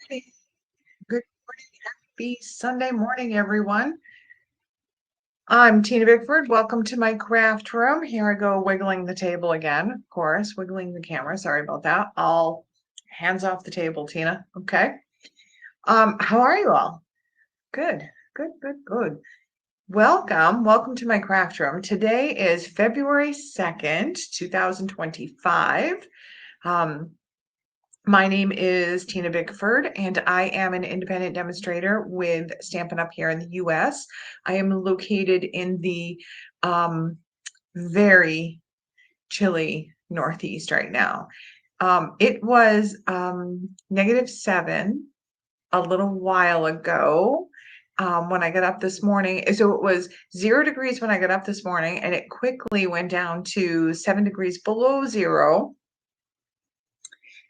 Hey, good morning. Happy Sunday morning, everyone. I'm Tina Bickford. Welcome to my craft room. Here I go wiggling the table again, of course, wiggling the camera. Sorry about that. I'll hands off the table, Tina. Okay. How are you all? Good, good, good, good. Welcome to my craft room. Today is February 2nd, 2025. Um, My name is Tina Bickford, and I am an independent demonstrator with Stampin' Up! Here in the US. I am located in the very chilly Northeast right now. It was -7 a little while ago when I got up this morning. So it was 0 degrees when I got up this morning, and it quickly went down to 7 degrees below zero.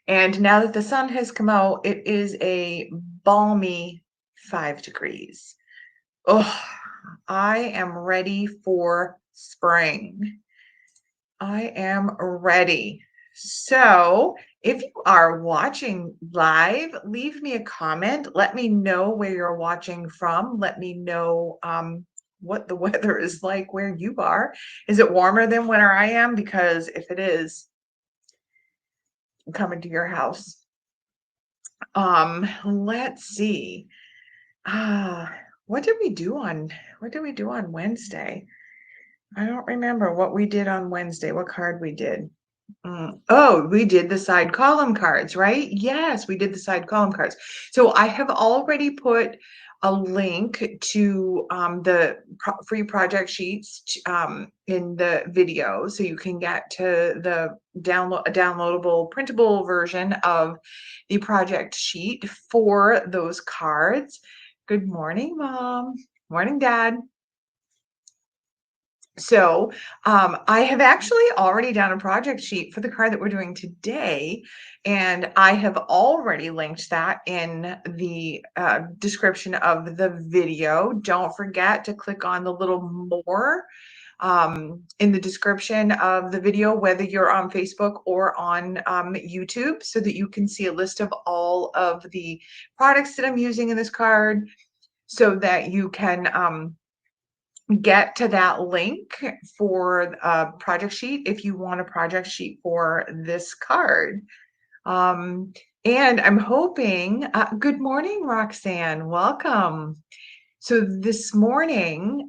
And now that the sun has come out, it is a balmy 5 degrees. Oh, I am ready for spring. I am ready. So, if you are watching live, leave me a comment. Let me know where you're watching from. Let me know what the weather is like where you are. Is it warmer than where I am? Because if it is, I'm coming to your house. Let's see. Ah, what did we do on Wednesday? I don't remember what we did on Wednesday, what card we did. Oh, we did the side column cards, right? Yes, we did the side column cards. So I have already put a link to the free project sheets in the video, so you can get to the downloadable printable version of the project sheet for those cards. Good morning, Mom. Morning, Dad. So I have actually already done a project sheet for the card that we're doing today, and I have already linked that in the description of the video. Don't forget to click on the little more in the description of the video, whether you're on Facebook or on YouTube, so that you can see a list of all of the products that I'm using in this card, so that you can get to that link for a project sheet if you want a project sheet for this card. And I'm hoping, good morning, Roxanne, welcome. So this morning,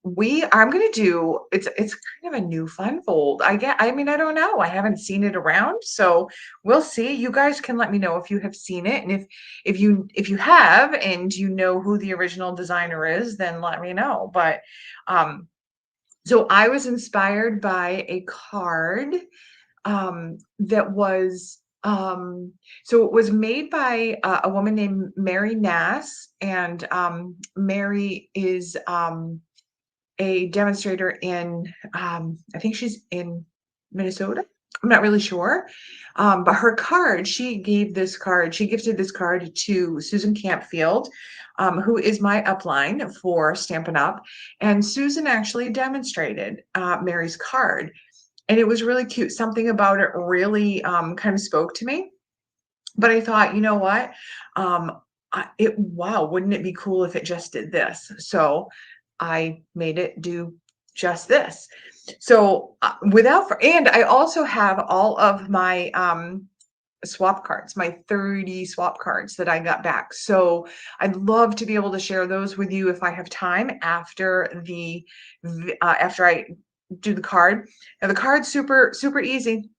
I'm going to do, it's kind of a new fun fold. I mean, I don't know. I haven't seen it around, so we'll see. You guys can let me know if you have seen it, and if you have and you know who the original designer is, then let me know. But so I was inspired by a card that was so it was made by a woman named Mary Nass, and Mary is a demonstrator in I think she's in Minnesota. I'm not really sure. But her card, she gifted this card to Susan Campfield, who is my upline for Stampin' Up. And Susan actually demonstrated Mary's card. And it was really cute. Something about it really kind of spoke to me. But I thought, you know what? Wow, wouldn't it be cool if it just did this? So I made it do just this. So and I also have all of my swap cards, my 30 swap cards that I got back. So I'd love to be able to share those with you if I have time after after I do the card. Now the card's super easy.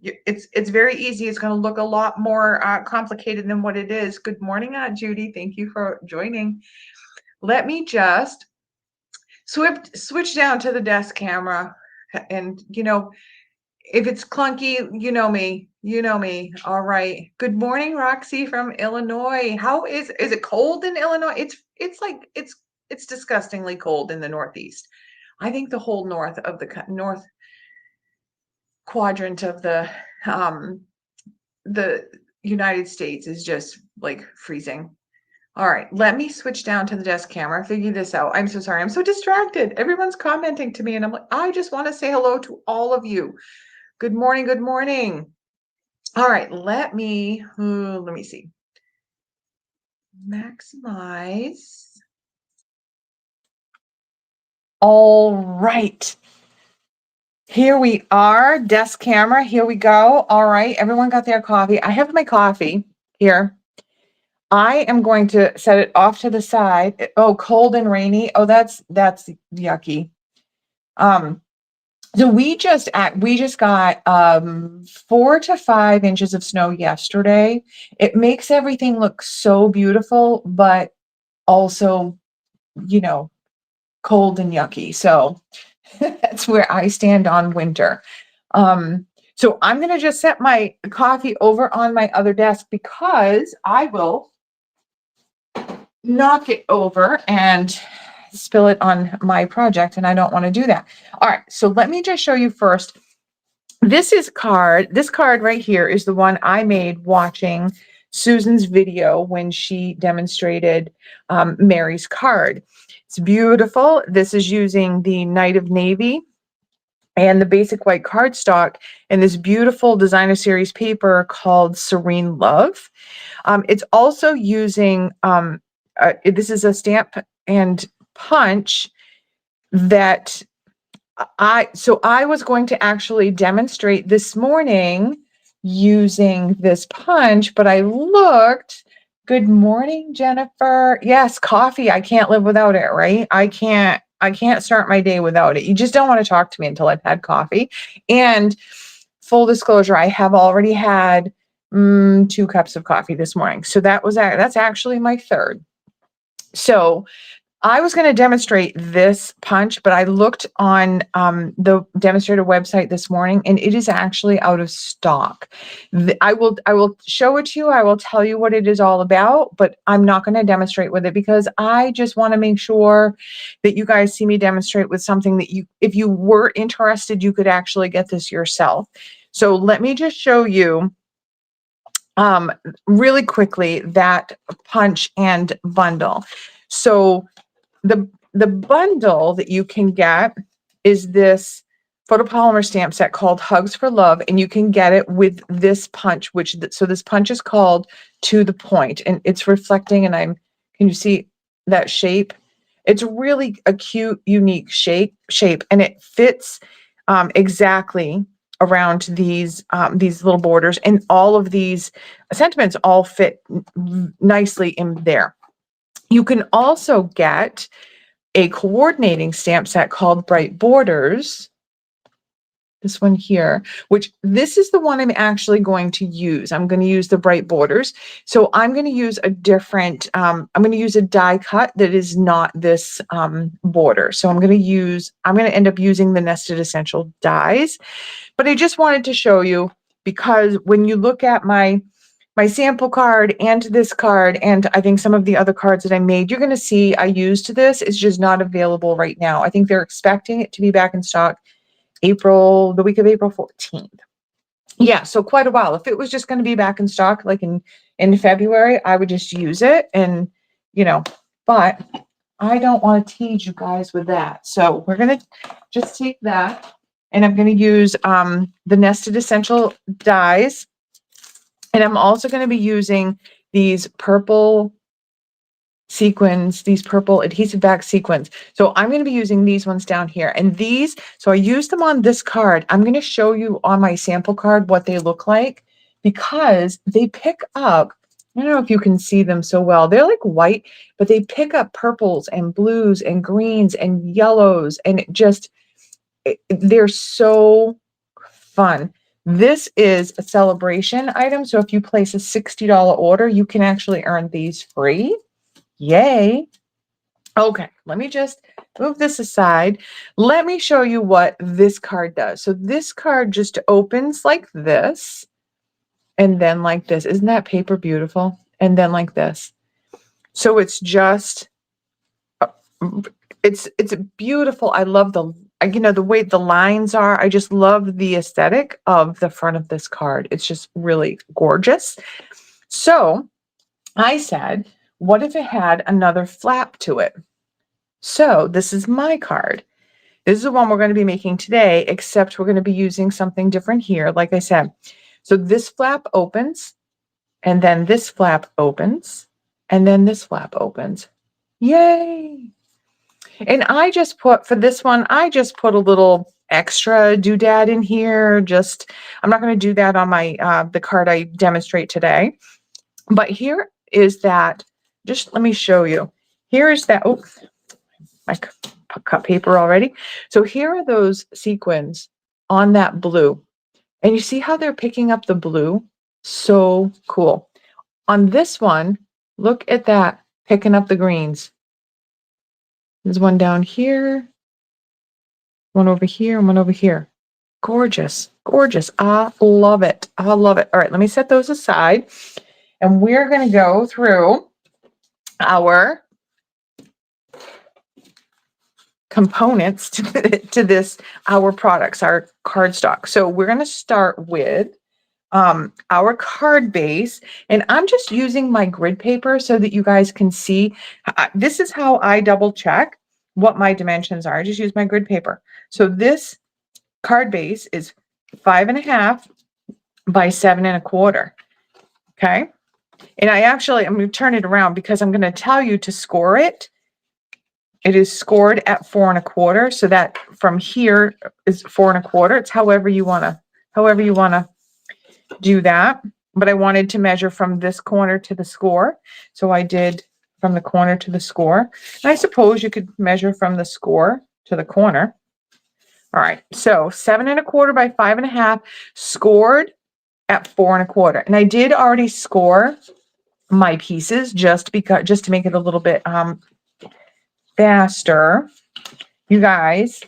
It's very easy. It's going to look a lot more complicated than what it is. Good morning, Aunt Judy. Thank you for joining. Let me just switch down to the desk camera, and if it's clunky, you know me. All right. Good morning, Roxy from Illinois. How is it cold in Illinois? It's disgustingly cold in the Northeast. I think the whole north quadrant of the United States is just like freezing. All right, let me switch down to the desk camera, figure this out. I'm so sorry. I'm so distracted. Everyone's commenting to me, and I'm like, I just want to say hello to all of you. Good morning. Good morning. All right, let me see. maximize. All right. Here we are, desk camera. Here we go. All right, everyone got their coffee. I have my coffee here. I am going to set it off to the side. Oh, cold and rainy. Oh, that's yucky. So we just got 4 to 5 inches of snow yesterday. It makes everything look so beautiful, but also, you know, cold and yucky. So that's where I stand on winter. So I'm going to just set my coffee over on my other desk because I will knock it over and spill it on my project, and I don't want to do that. All right, so let me just show you first. This card right here is the one I made watching Susan's video when she demonstrated Mary's card. It's beautiful. This is using the Night of Navy and the basic white cardstock and this beautiful designer series paper called Serene Love. It's also using, this is a stamp and punch that I was going to actually demonstrate this morning using this punch, but I looked. Good morning, Jennifer. Yes, coffee. I can't live without it, right? I can't start my day without it. You just don't want to talk to me until I've had coffee. And full disclosure, I have already had 2 cups of coffee this morning. So that's actually my third. So I was going to demonstrate this punch, but I looked on the demonstrator website this morning, and it is actually out of stock. I will show it to you. I will tell you what it is all about, but I'm not going to demonstrate with it because I just want to make sure that you guys see me demonstrate with something that if you were interested, you could actually get this yourself. So let me just show you really quickly that punch and bundle. So the bundle that you can get is this photopolymer stamp set called Hugs for Love, and you can get it with this punch, so this punch is called To the Point, and it's reflecting, and can you see that shape? It's really a cute, unique shape, and it fits exactly around these little borders, and all of these sentiments all fit nicely in there. You can also get a coordinating stamp set called Bright Borders, this one here, which this is the one I'm actually going to use. I'm going to use the Bright Borders. So I'm going to use a different, I'm going to use a die cut that is not this border. So I'm going to end up using the Nested Essential dies. But I just wanted to show you, because when you look at my sample card and this card, and I think some of the other cards that I made, you're going to see I used this. It's just not available right now. I think they're expecting it to be back in stock the week of April 14th. Yeah, so quite a while. If it was just going to be back in stock like in February, I would just use it, and but I don't want to tease you guys with that. So we're going to just take that, and I'm going to use the Nested Essential dies. And I'm also going to be using these purple sequins, these purple adhesive back sequins. So I'm going to be using these ones down here. And so I used them on this card. I'm going to show you on my sample card what they look like, because they pick up, I don't know if you can see them so well. They're like white, but they pick up purples and blues and greens and yellows. And they're so fun. This is a celebration item. So if you place a $60 order, you can actually earn these free. Yay. Okay, let me just move this aside. Let me show you what this card does. So this card just opens like this, and then like this. Isn't that paper beautiful? And then like this. So it's just, it's beautiful. I love the way the lines are. I just love the aesthetic of the front of this card. It's just really gorgeous. So I said, what if it had another flap to it? So this is my card. This is the one we're going to be making today, except we're going to be using something different here, like I said. So this flap opens, and then this flap opens, and then this flap opens. Yay! And I just put, for this one, I just put a little extra doodad in here. Just, I'm not going to do that on my, the card I demonstrate today. But here is that, just let me show you. Here is that, oh, I cut paper already. So here are those sequins on that blue. And you see how they're picking up the blue? So cool. On this one, look at that, picking up the greens. There's one down here, one over here, and one over here. Gorgeous, gorgeous. I love it. I love it. All right, let me set those aside. And we're going to go through our components to this, our products, our cardstock. So we're going to start with our card base, and I'm just using my grid paper so that you guys can see. This is how I double check what my dimensions are. I just use my grid paper. So this card base is 5.5 by 7.25. Okay. And I'm going to turn it around because I'm going to tell you to score it. It is scored at 4.25. So that from here is 4.25. It's however you want to do that. But I wanted to measure from this corner to the score. So I did from the corner to the score. And I suppose you could measure from the score to the corner. All right. So 7.25 by 5.5 scored at 4.25. And I did already score my pieces just to make it a little bit faster. You guys,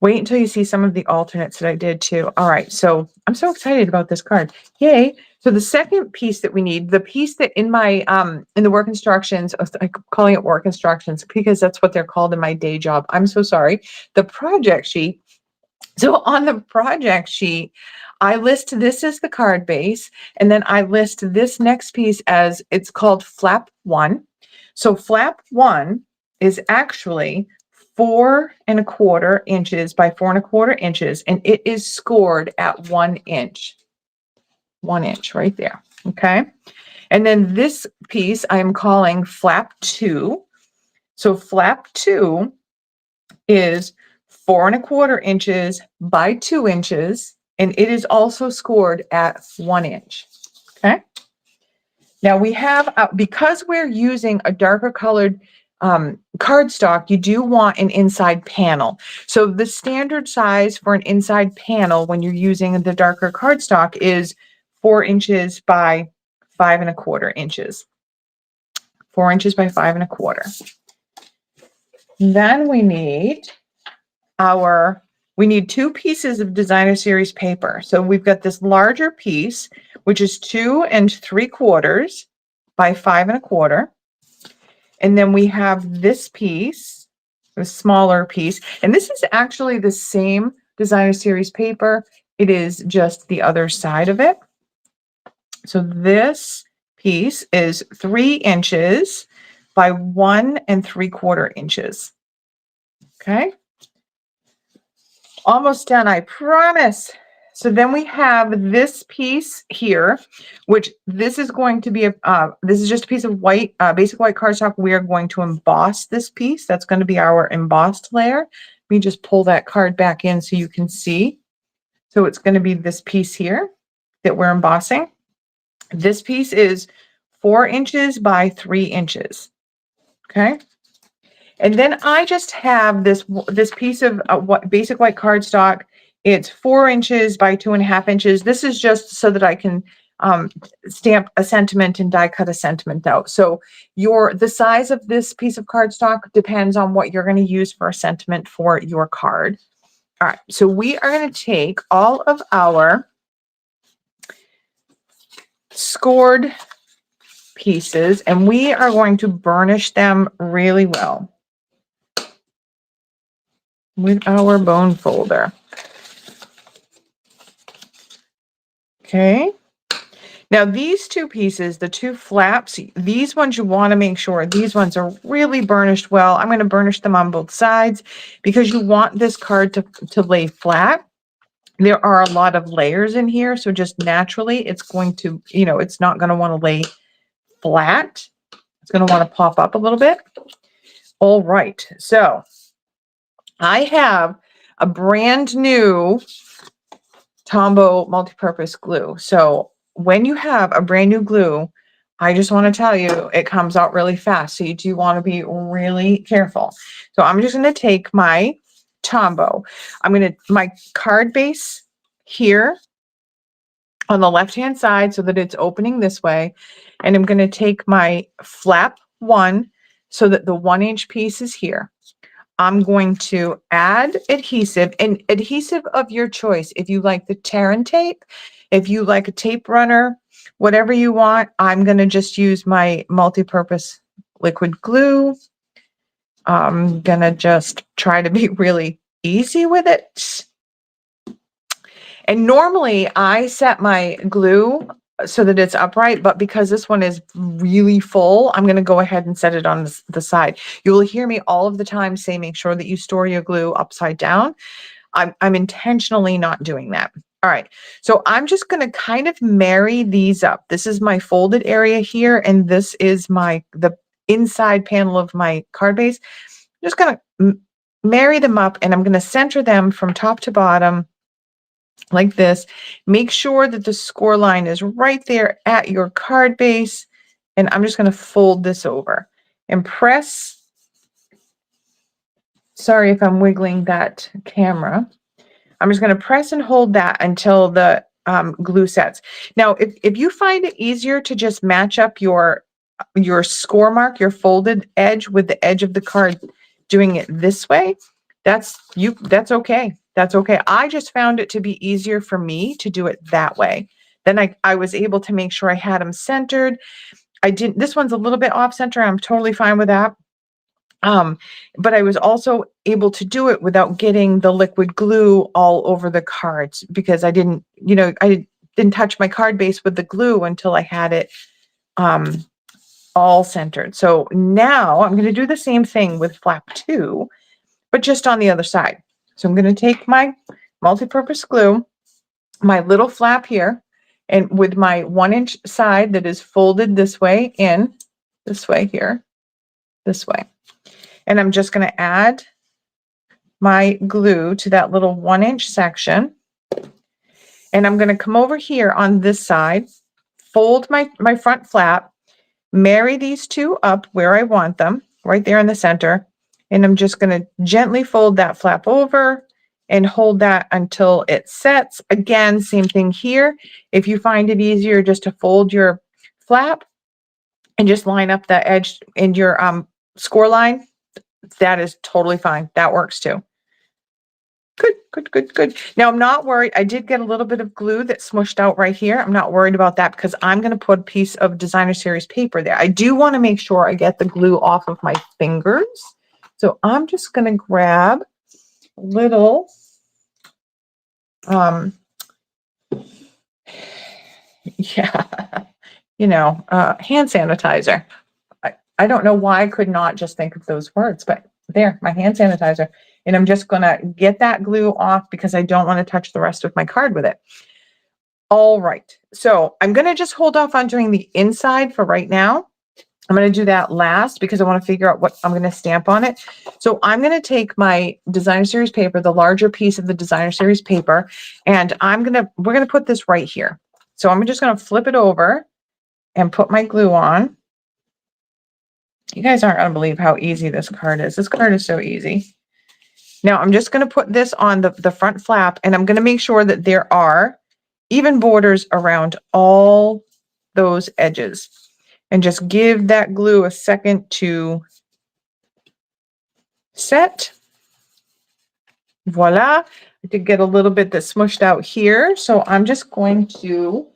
wait until you see some of the alternates that I did too. All right, so I'm so excited about this card. Yay. So the second piece that we need, the piece that in my in the work instructions, I'm calling it work instructions because that's what they're called in my day job. I'm so sorry. The project sheet. So on the project sheet, I list this as the card base, and then I list this next piece as, it's called flap 1. So flap 1 is actually 4.25 inches by 4.25 inches, and it is scored at 1 inch. 1 inch right there. Okay. And then this piece I'm calling flap 2. So flap 2 is 4.25 inches by 2 inches, and it is also scored at 1 inch. Okay. Now we have, because we're using a darker colored cardstock, you do want an inside panel. So the standard size for an inside panel when you're using the darker cardstock is 4 inches by 5.25 inches. 4 inches by 5.25. Then we need we need 2 pieces of designer series paper. So we've got this larger piece, which is 2 3/4 by 5.25. And then we have this piece, a smaller piece, and this is actually the same designer series paper. It is just the other side of it. So this piece is 3 inches by 1 3/4 inches. Okay. Almost done, I promise. So then we have this piece here, which this is going to be this is just a piece of white, basic white cardstock. We are going to emboss this piece. That's going to be our embossed layer. Let me just pull that card back in so you can see. So it's going to be this piece here that we're embossing. This piece is 4 inches by 3 inches. Okay. And then I just have this piece of basic white cardstock. It's 4 inches by 2.5 inches. This is just so that I can stamp a sentiment and die cut a sentiment out. So the size of this piece of cardstock depends on what you're going to use for a sentiment for your card. All right, so we are going to take all of our scored pieces and we are going to burnish them really well with our bone folder. Okay. Now these 2 pieces, the 2 flaps, these ones you want to make sure these ones are really burnished well. I'm going to burnish them on both sides because you want this card to lay flat. There are a lot of layers in here, so just naturally it's going to, it's not going to want to lay flat. It's going to want to pop up a little bit. All right, so I have a brand new Tombow multi-purpose glue. So when you have a brand new glue, I just want to tell you, it comes out really fast. So you do want to be really careful. So I'm just going to take my Tombow. My card base here on the left-hand side so that it's opening this way. And I'm going to take my flap 1 so that the 1-inch piece is here. I'm going to add adhesive, and adhesive of your choice. If you like the tear and tape, if you like a tape runner, whatever you want, I'm going to just use my multi-purpose liquid glue. I'm going to just try to be really easy with it. And normally I set my glue so that it's upright, but because this one is really full, I'm going to go ahead and set it on the side. You will hear me all of the time say, make sure that you store your glue upside down. I'm intentionally not doing that. All right, so I'm just going to kind of marry these up. This is my folded area here, and this is the inside panel of my card base. I'm just going to marry them up, and I'm going to center them from top to bottom like this. Make sure that the score line is right there at your card base. And I'm just going to fold this over and press. Sorry if I'm wiggling that camera. I'm just going to press and hold that until the glue sets. Now, if you find it easier to just match up your score mark, your folded edge with the edge of the card, doing it this way, that's okay. That's okay. I just found it to be easier for me to do it that way. Then I was able to make sure I had them centered. This one's a little bit off center. I'm totally fine with that. But I was also able to do it without getting the liquid glue all over the cards, because I didn't touch my card base with the glue until I had it all centered. So now I'm going to do the same thing with flap 2, but just on the other side. So I'm going to take my multi-purpose glue, my little flap here, and with my 1-inch side that is folded this way in, this way here, this way. And I'm just going to add my glue to that little 1-inch section. And I'm going to come over here on this side, fold my front flap, marry these two up where I want them, right there in the center. And I'm just going to gently fold that flap over and hold that until it sets. Again, same thing here. If you find it easier just to fold your flap and just line up the edge in your score line, that is totally fine. That works too. Good, good, good, good. Now I'm not worried. I did get a little bit of glue that smushed out right here. I'm not worried about that because I'm going to put a piece of designer series paper there. I do want to make sure I get the glue off of my fingers. So I'm just going to grab a little, hand sanitizer. I don't know why I could not just think of those words, but there, my hand sanitizer. And I'm just going to get that glue off because I don't want to touch the rest of my card with it. All right. So I'm going to just hold off on doing the inside for right now. I'm going to do that last because I want to figure out what I'm going to stamp on it. So I'm going to take my designer series paper, the larger piece of the designer series paper, and we're going to put this right here. So I'm just going to flip it over and put my glue on. You guys aren't going to believe how easy this card is. This card is so easy. Now I'm just going to put this on the front flap, and I'm going to make sure that there are even borders around all those edges. And just give that glue a second to set. Voila. I did get a little bit that smushed out here. So I'm just going to,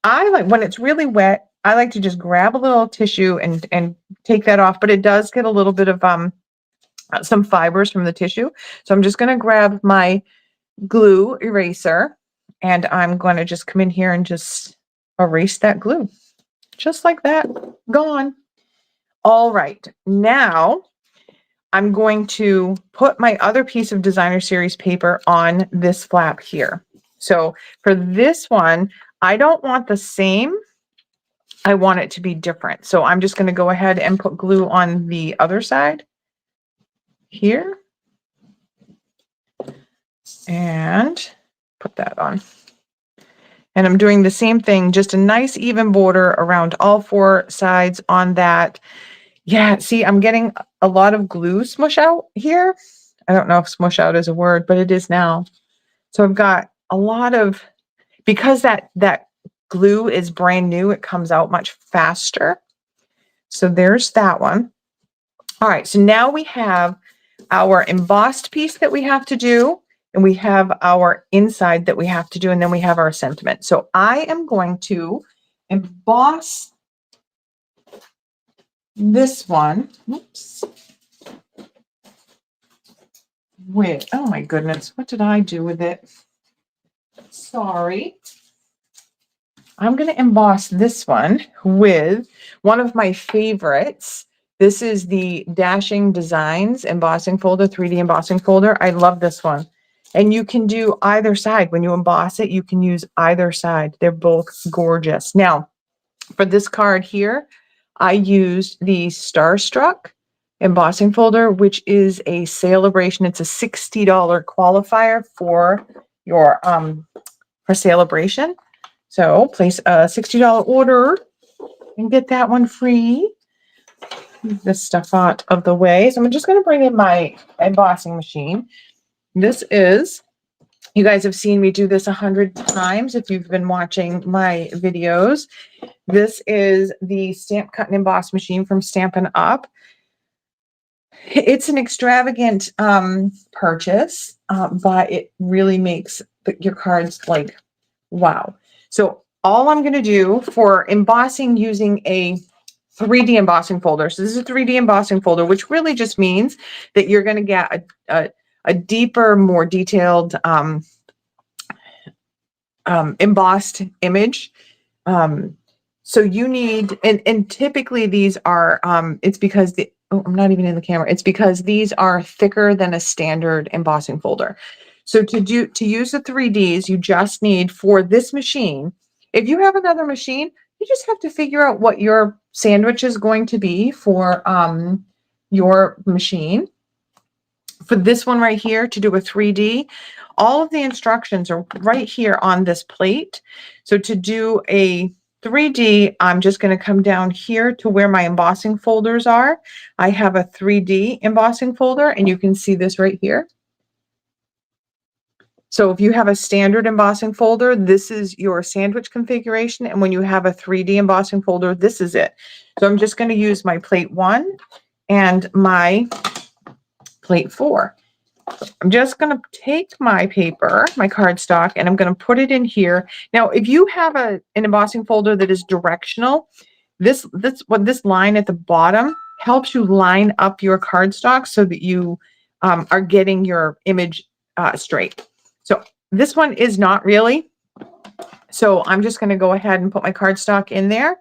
when it's really wet, I like to just grab a little tissue and take that off. But it does get a little bit of some fibers from the tissue. So I'm just going to grab my glue eraser, and I'm going to just come in here and just erase that glue. Just like that, gone. All right, now I'm going to put my other piece of designer series paper on this flap here. So for this one, I don't want the same I want it to be different. So I'm just going to go ahead and put glue on the other side here and put that on. And I'm doing the same thing, just a nice even border around all 4 sides on that. Yeah, see, I'm getting a lot of glue smush out here. I don't know if smush out is a word, but it is now. So I've got a lot of, because that glue is brand new, it comes out much faster. So there's that one. All right, so now we have our embossed piece that we have to do, and we have our inside that we have to do, and then we have our sentiment. So I am going to emboss this one. Oops. With, oh my goodness, what did I do with it? Sorry. I'm going to emboss this one with one of my favorites. This is the Dashing Designs embossing folder, 3D embossing folder. I love this one. And you can do either side. When you emboss it, you can use either side. They're both gorgeous. Now, for this card here, I used the Starstruck embossing folder, which is a Saleabration. It's a $60 qualifier for your for Saleabration. So place a $60 order and get that one free. Move this stuff out of the way. So I'm just going to bring in my embossing machine. This is, you guys have seen me do this 100 times if you've been watching my videos. This is the Stamp Cut and Emboss machine from Stampin' Up. It's an extravagant purchase, but it really makes your cards like, wow. So all I'm going to do for embossing using a 3D embossing folder. So this is a 3D embossing folder, which really just means that you're going to get a deeper, more detailed embossed image. So you need, and typically these are, it's because the, oh, I'm not even in the camera. It's because these are thicker than a standard embossing folder. So to use the 3Ds, you just need, for this machine, if you have another machine, you just have to figure out what your sandwich is going to be for your machine. For this one right here, to do a 3D, all of the instructions are right here on this plate. So to do a 3D, I'm just going to come down here to where my embossing folders are. I have a 3D embossing folder, and you can see this right here. So if you have a standard embossing folder, this is your sandwich configuration. And when you have a 3D embossing folder, this is it. So I'm just going to use my plate 1 and my plate 4. I'm just going to take my paper, my cardstock, and I'm going to put it in here. Now, if you have an embossing folder that is directional, this line at the bottom helps you line up your cardstock so that you are getting your image straight. So this one is not really. So I'm just going to go ahead and put my cardstock in there,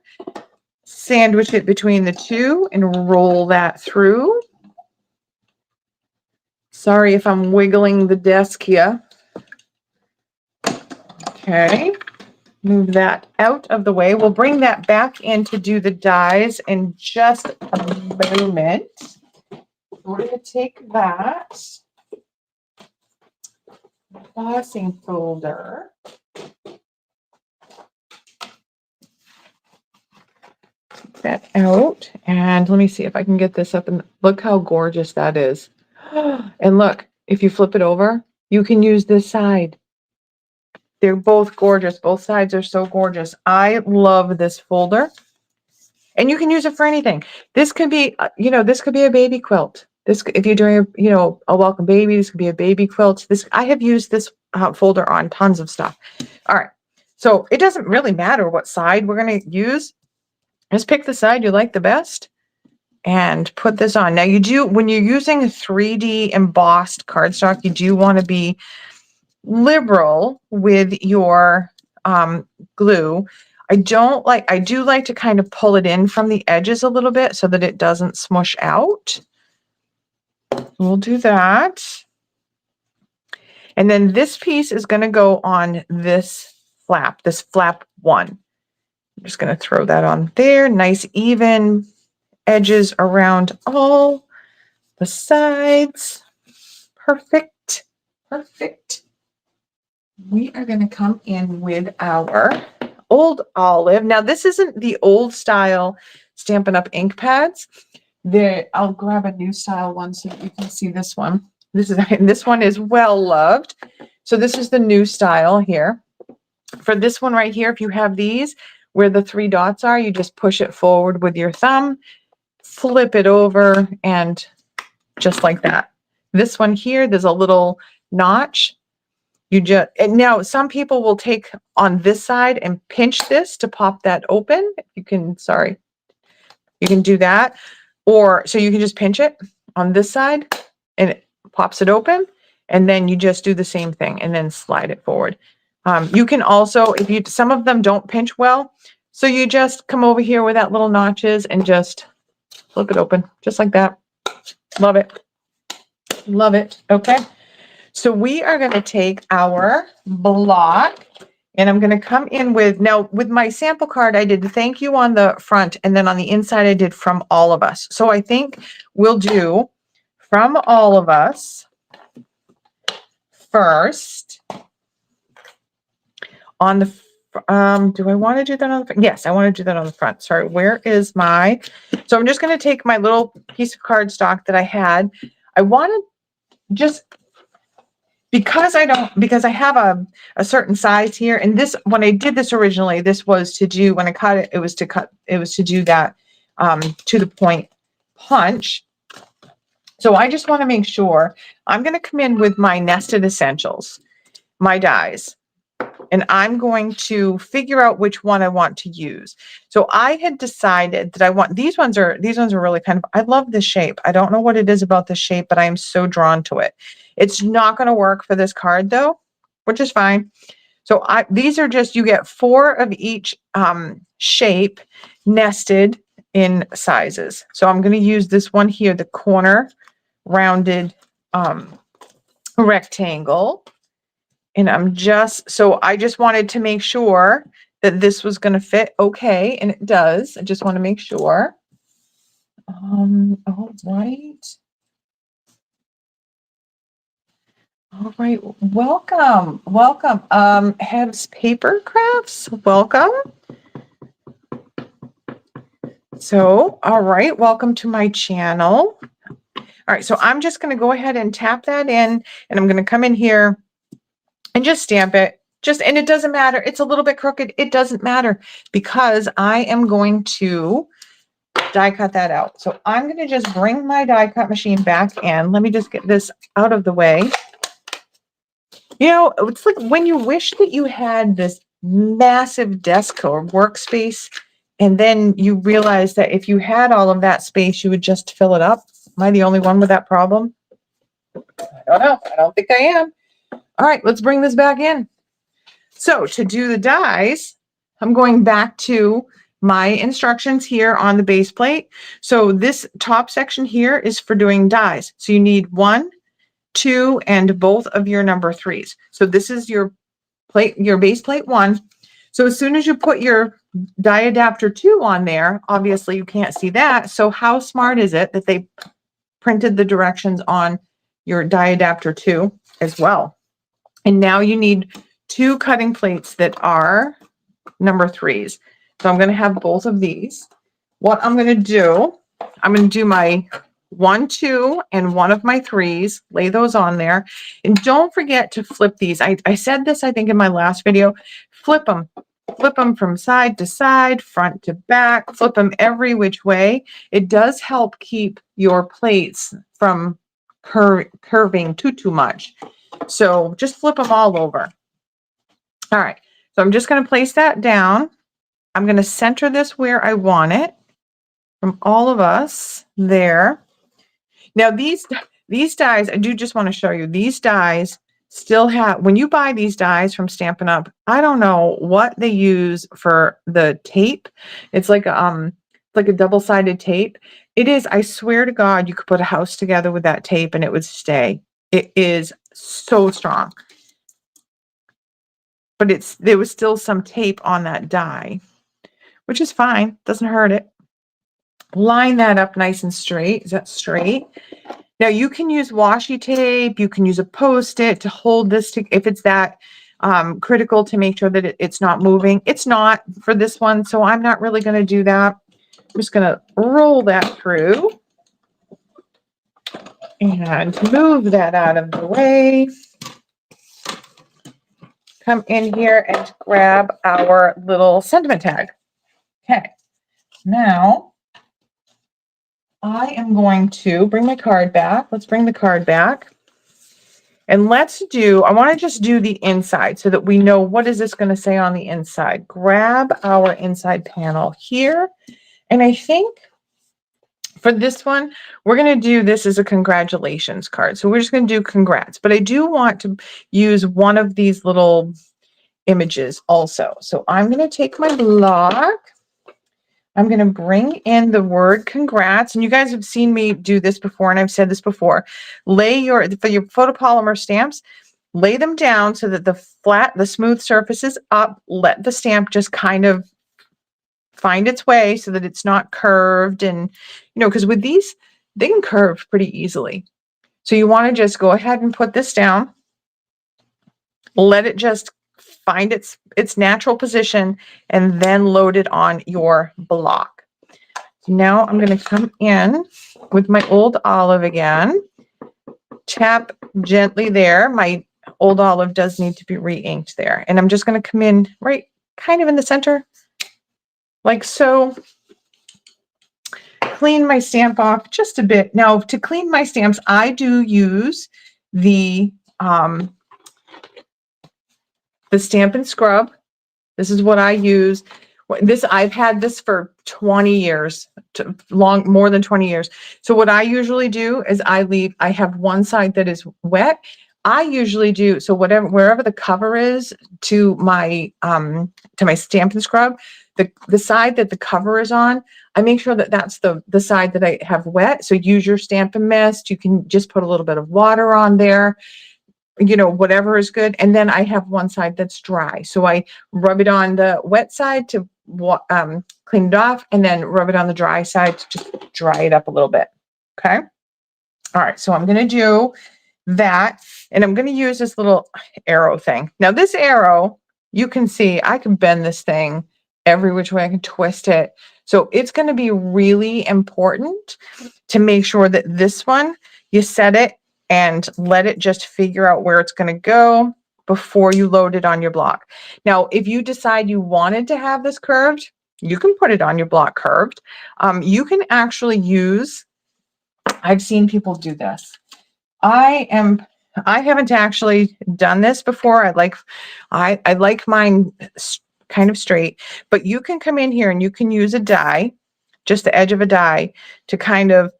sandwich it between the two, and roll that through. Sorry if I'm wiggling the desk here. Okay, move that out of the way. We'll bring that back in to do the dies in just a moment. We're going to take that embossing folder, take that out, and let me see if I can get this up. And look how gorgeous that is. And look, if you flip it over, you can use this side. They're both gorgeous. Both sides are so gorgeous. I love this folder. And you can use it for anything. This could be, this could be a baby quilt. This, if you're doing, a welcome baby, this could be a baby quilt. I have used this folder on tons of stuff. All right. So it doesn't really matter what side we're going to use. Just pick the side you like the best and put this on. Now you do, when you're using a 3D embossed cardstock, you do want to be liberal with your glue. I do like to kind of pull it in from the edges a little bit so that it doesn't smush out. We'll do that. And then this piece is going to go on this flap 1. I'm just going to throw that on there. Nice even edges around all the sides. Perfect. Perfect. We are going to come in with our old olive. Now, this isn't the old style Stampin' Up! Ink pads. I'll grab a new style one so that you can see this one. This one is well loved. So this is the new style here. For this one right here, if you have these where the 3 dots are, you just push it forward with your thumb, flip it over, and just like that. This one here, there's a little notch. Now some people will take on this side and pinch this to pop that open. You can do that. Or so you can just pinch it on this side and it pops it open. And then you just do the same thing and then slide it forward. You can also, some of them don't pinch well. So you just come over here where that little notch is and just flip it open just like that. Love it. Love it. Okay. So we are going to take our block and I'm going to come in with, now with my sample card, I did the thank you on the front and then on the inside, I did from all of us. So I think we'll do from all of us first on the, do I want to do that on the front? Yes, I want to do that on the front. Sorry, where is my, so I'm just going to take my little piece of cardstock that I had. I want to just, because I have a certain size here, and this, when I did this originally, this was to do, when I cut it, it was to do that to the point punch. So I just want to make sure I'm going to come in with my nested essentials, my dies, and I'm going to figure out which one I want to use. So I had decided that I want, these ones are really kind of, I love this shape. I don't know what it is about this shape, but I am so drawn to it. It's not going to work for this card though, which is fine. So these are just, you get 4 of each shape nested in sizes. So I'm going to use this one here, the corner rounded rectangle. And I just wanted to make sure that this was going to fit okay. And it does. I just want to make sure. All right. All right. Welcome. Welcome. Hebs Paper Crafts. Welcome. So, all right. Welcome to my channel. All right. So I'm just going to go ahead and tap that in, and I'm going to come in here and just stamp it. And it doesn't matter. It's a little bit crooked. It doesn't matter because I am going to die cut that out. So I'm going to just bring my die cut machine back in. Let me just get this out of the way. You know, it's like when you wish that you had this massive desk or workspace, and then you realize that if you had all of that space, you would just fill it up. Am I the only one with that problem? I don't know. I don't think I am. All right, let's bring this back in. So to do the dies, I'm going back to my instructions here on the base plate. So this top section here is for doing dies. So you need 1, 2, and both of your number 3s. So this is your plate, your base plate 1. So as soon as you put your die adapter 2 on there, obviously you can't see that. So how smart is it that they printed the directions on your die adapter 2 as well? And now you need 2 cutting plates that are number 3s. So I'm going to have both of these. What I'm going to do, I'm going to do my 1, 2, and 1 of my 3s, lay those on there. And don't forget to flip these. I said this, I think, in my last video. Flip them. Flip them from side to side, front to back. Flip them every which way. It does help keep your plates from curving too much. So just flip them all over. All right. So I'm just going to place that down. I'm going to center this where I want it from all of us there. Now these dies, I do just want to show you, these dies still have, when you buy these dies from Stampin' Up, I don't know what they use for the tape. It's like a double-sided tape. It is, I swear to God, you could put a house together with that tape and it would stay. It is so strong. But there was still some tape on that die. which is fine. Doesn't hurt it. Line that up nice and straight. Is that straight? Now you can use washi tape. You can use a Post-it to hold this to, if it's that critical to make sure that it's not moving. It's not for this one, so I'm not really going to do that. I'm just going to roll that through and move that out of the way. Come in here and grab our little sentiment tag. Okay, now I am going to bring my card back. Let's bring the card back. And let's do, I want to just do the inside so that we know what is this going to say on the inside. Grab our inside panel here. And I think for this one, we're going to do this as a congratulations card. So we're just going to do congrats. But I do want to use one of these little images also. So I'm going to take my block. I'm going to bring in the word congrats. And you guys have seen me do this before, and I've said this before. For your photopolymer stamps, lay them down so that the smooth surface is up. Let the stamp just kind of find its way so that it's not curved. And, you know, because with these, they can curve pretty easily. So you want to just go ahead and put this down. Let it just find its natural position, and then load it on your block. So now I'm going to come in with my old olive again. Tap gently there. My old olive does need to be re-inked there. And I'm just going to come in right kind of in the center, like so. Clean my stamp off just a bit. Now, to clean my stamps, I do use the Stampin' Scrub. This is what I use. I've had this for 20 years, more than 20 years. So what I usually do is I have one side that is wet. I usually do, so wherever the cover is to my Stampin' Scrub, the side that the cover is on, I make sure that that's the side that I have wet. So use your Stampin' Mist. You can just put a little bit of water on there. You know, whatever is good. And then I have one side that's dry. So I rub it on the wet side to clean it off, and then rub it on the dry side to just dry it up a little bit. Okay. All right. So I'm going to do that, and I'm going to use this little arrow thing. Now this arrow, you can see I can bend this thing every which way. I can twist it. So it's going to be really important to make sure that this one, you set it and let it just figure out where it's going to go before you load it on your block. Now, if you decide you wanted to have this curved, you can put it on your block curved. You can actually use, I've seen people do this. I haven't actually done this before. I like mine kind of straight, but you can come in here and you can use a die, just the edge of a die, to kind of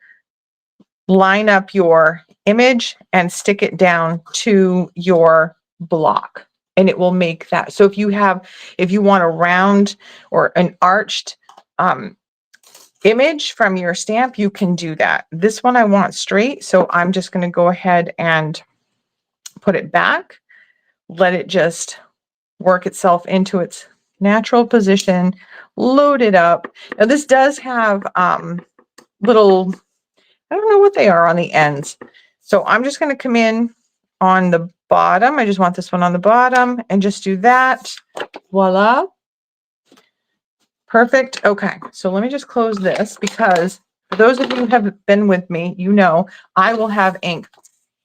line up your image and stick it down to your block, and it will make that. So if you want a round or an arched image from your stamp, you can do that. This one I want straight, so I'm just going to go ahead and put it back, let it just work itself into its natural position, load it up. Now this does have little, I don't know what they are on the ends. So I'm just going to come in on the bottom. I just want this one on the bottom and just do that. Voila. Perfect. Okay. So let me just close this, because for those of you who have been with me, you know, I will have ink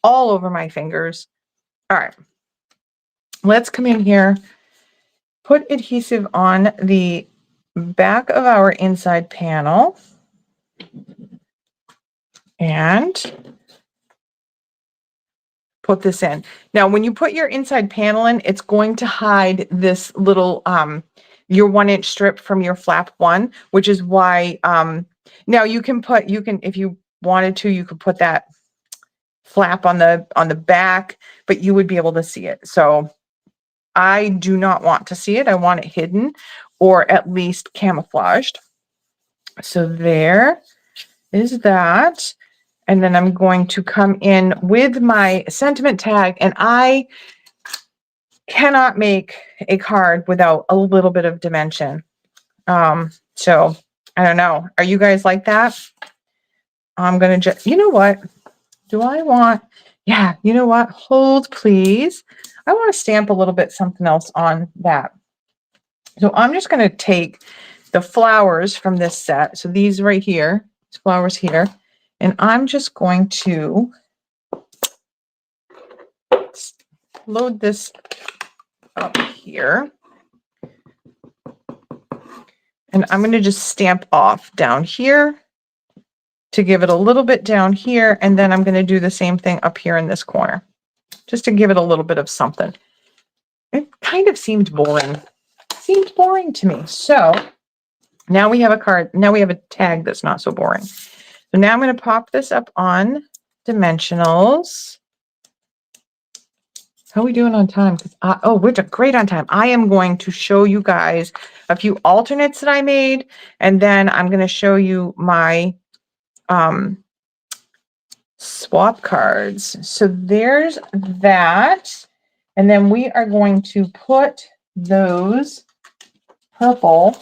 all over my fingers. All right. Let's come in here, put adhesive on the back of our inside panel, and put this in. Now, when you put your inside panel in, it's going to hide this little, your 1-inch strip from your flap 1, which is why, now if you wanted to, you could put that flap on the back, but you would be able to see it. So I do not want to see it. I want it hidden, or at least camouflaged. So there is that. And then I'm going to come in with my sentiment tag, and I cannot make a card without a little bit of dimension. So I don't know. Are you guys like that? I'm going to just, you know what? Do I want, yeah, you know what? Hold, please. I want to stamp a little bit something else on that. So I'm just going to take the flowers from this set. So these right here, these flowers here, and I'm just going to load this up here. And I'm going to just stamp off down here to give it a little bit down here. And then I'm going to do the same thing up here in this corner, just to give it a little bit of something. It kind of seemed boring. Seemed boring to me. So now we have a card. Now we have a tag that's not so boring. So now I'm going to pop this up on Dimensionals. How are we doing on time? Oh, we're doing great on time. I am going to show you guys a few alternates that I made, and then I'm going to show you my swap cards. So there's that. And then we are going to put those purple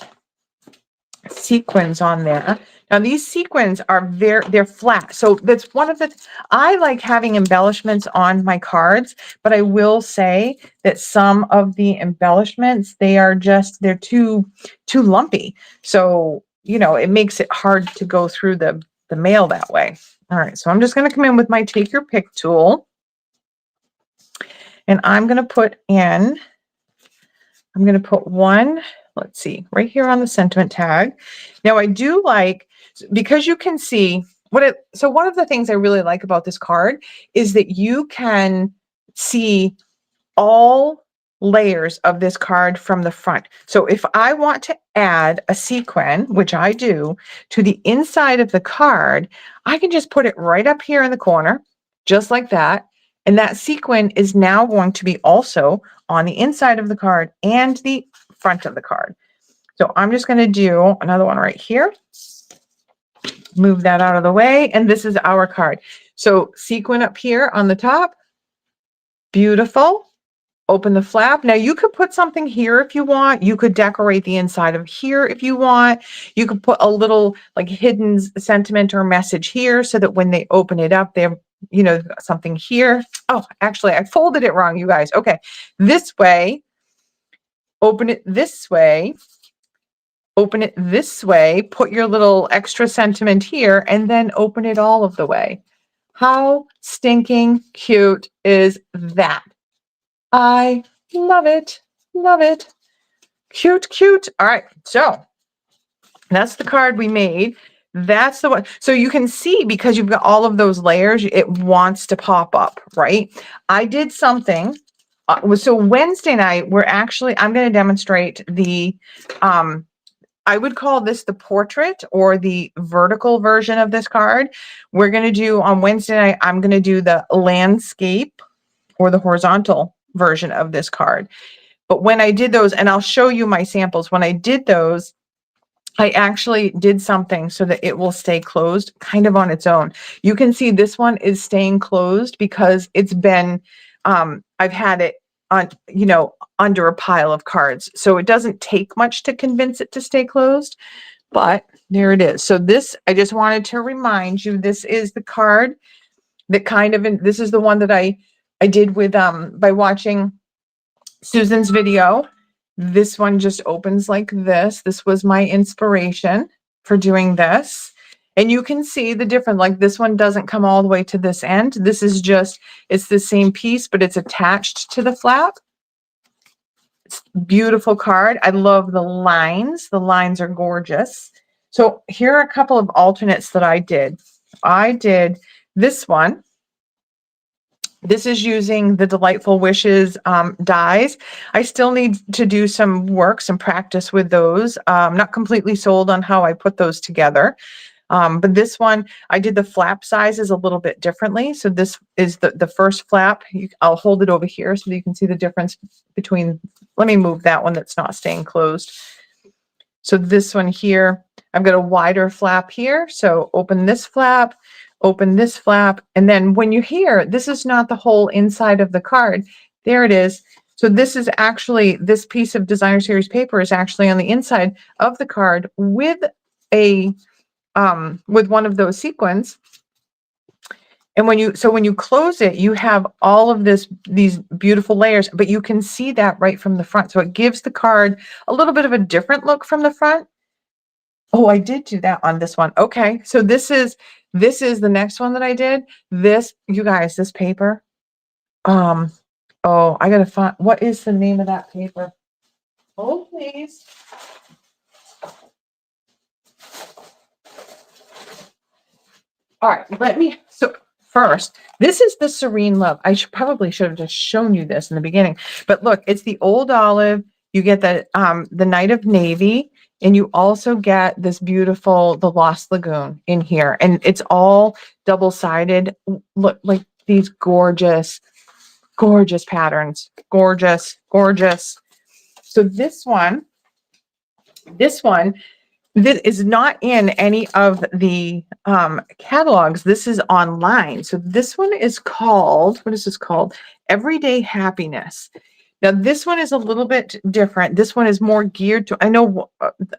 sequins on there. Now these sequins are they're flat. So that's one of the, I like having embellishments on my cards, but I will say that some of the embellishments, they're too lumpy. So, you know, it makes it hard to go through the mail that way. All right, so I'm just going to come in with my take your pick tool. And I'm going to put one, let's see, right here on the sentiment tag. Now I do like, because you can see so one of the things I really like about this card is that you can see all layers of this card from the front. So if I want to add a sequin, which I do, to the inside of the card, I can just put it right up here in the corner, just like that. And that sequin is now going to be also on the inside of the card and the front of the card. So I'm just going to do another one right here. Move that out of the way. And this is our card. So sequin up here on the top. Beautiful. Open the flap. Now you could put something here if you want. You could decorate the inside of here if you want. You could put a little like hidden sentiment or message here so that when they open it up, they're, you know, something here. Oh, actually, I folded it wrong, you guys. Okay. This way, open it this way. Open it this way, put your little extra sentiment here, and then open it all of the way. How stinking cute is that? I love it. Love it. Cute, cute. All right. So that's the card we made. That's the one. So you can see, because you've got all of those layers, it wants to pop up, right? I did something. So Wednesday night, I'm going to demonstrate the, I would call this the portrait or the vertical version of this card. We're going to do on Wednesday night, I'm going to do the landscape or the horizontal version of this card. But when I did those, and I'll show you my samples, when I did those, I actually did something so that it will stay closed kind of on its own. You can see this one is staying closed because it's been, I've had it on, you know, under a pile of cards. So it doesn't take much to convince it to stay closed, but there it is. So this, I just wanted to remind you, this is the card that this is the one that I did with, by watching Susan's video. This one just opens like this. This was my inspiration for doing this. And you can see the difference, like this one doesn't come all the way to this end. This is just, it's the same piece, but it's attached to the flap. It's a beautiful card. I love the lines. The lines are gorgeous. So here are a couple of alternates that I did. I did this one. This is using the Delightful Wishes dies. I still need to do some work, some practice with those. I'm not completely sold on how I put those together. But this one, I did the flap sizes a little bit differently. So this is the first flap. I'll hold it over here so that you can see the difference between, let me move that one that's not staying closed. So this one here, I've got a wider flap here. So open this flap, open this flap. And then when you're here, this is not the whole inside of the card. There it is. So this is actually, this piece of designer series paper is actually on the inside of the card with a with one of those sequins. And when you close it, you have all of these beautiful layers, but you can see that right from the front. So it gives the card a little bit of a different look from the front. Oh, I did do that on this one. Okay. So this is the next one that I did. This, you guys, this paper. Oh, I gotta find, what is the name of that paper? Oh, please. All right, so first, this is the Serene Love. I probably should have just shown you this in the beginning, but look, it's the old olive. You get the Night of Navy, and you also get this beautiful, the Lost Lagoon in here, and it's all double-sided. Look, like these gorgeous, gorgeous patterns. Gorgeous, gorgeous. So this one, this is not in any of the catalogs. This is online. So this one is called, what is this called? Everyday Happiness. Now this one is a little bit different. This one is more geared to, I know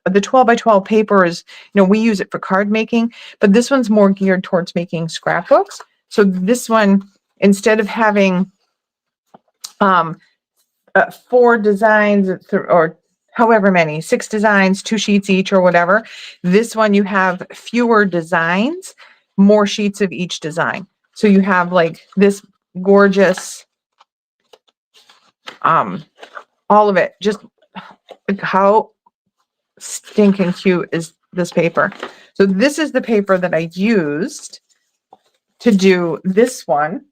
the 12 by 12 paper is, we use it for card making, but this one's more geared towards making scrapbooks. So this one, instead of having 4 designs or however many, 6 designs, 2 sheets each or whatever. This one you have fewer designs, more sheets of each design. So you have like this gorgeous, all of it. Just how stinking cute is this paper? So this is the paper that I used to do this one.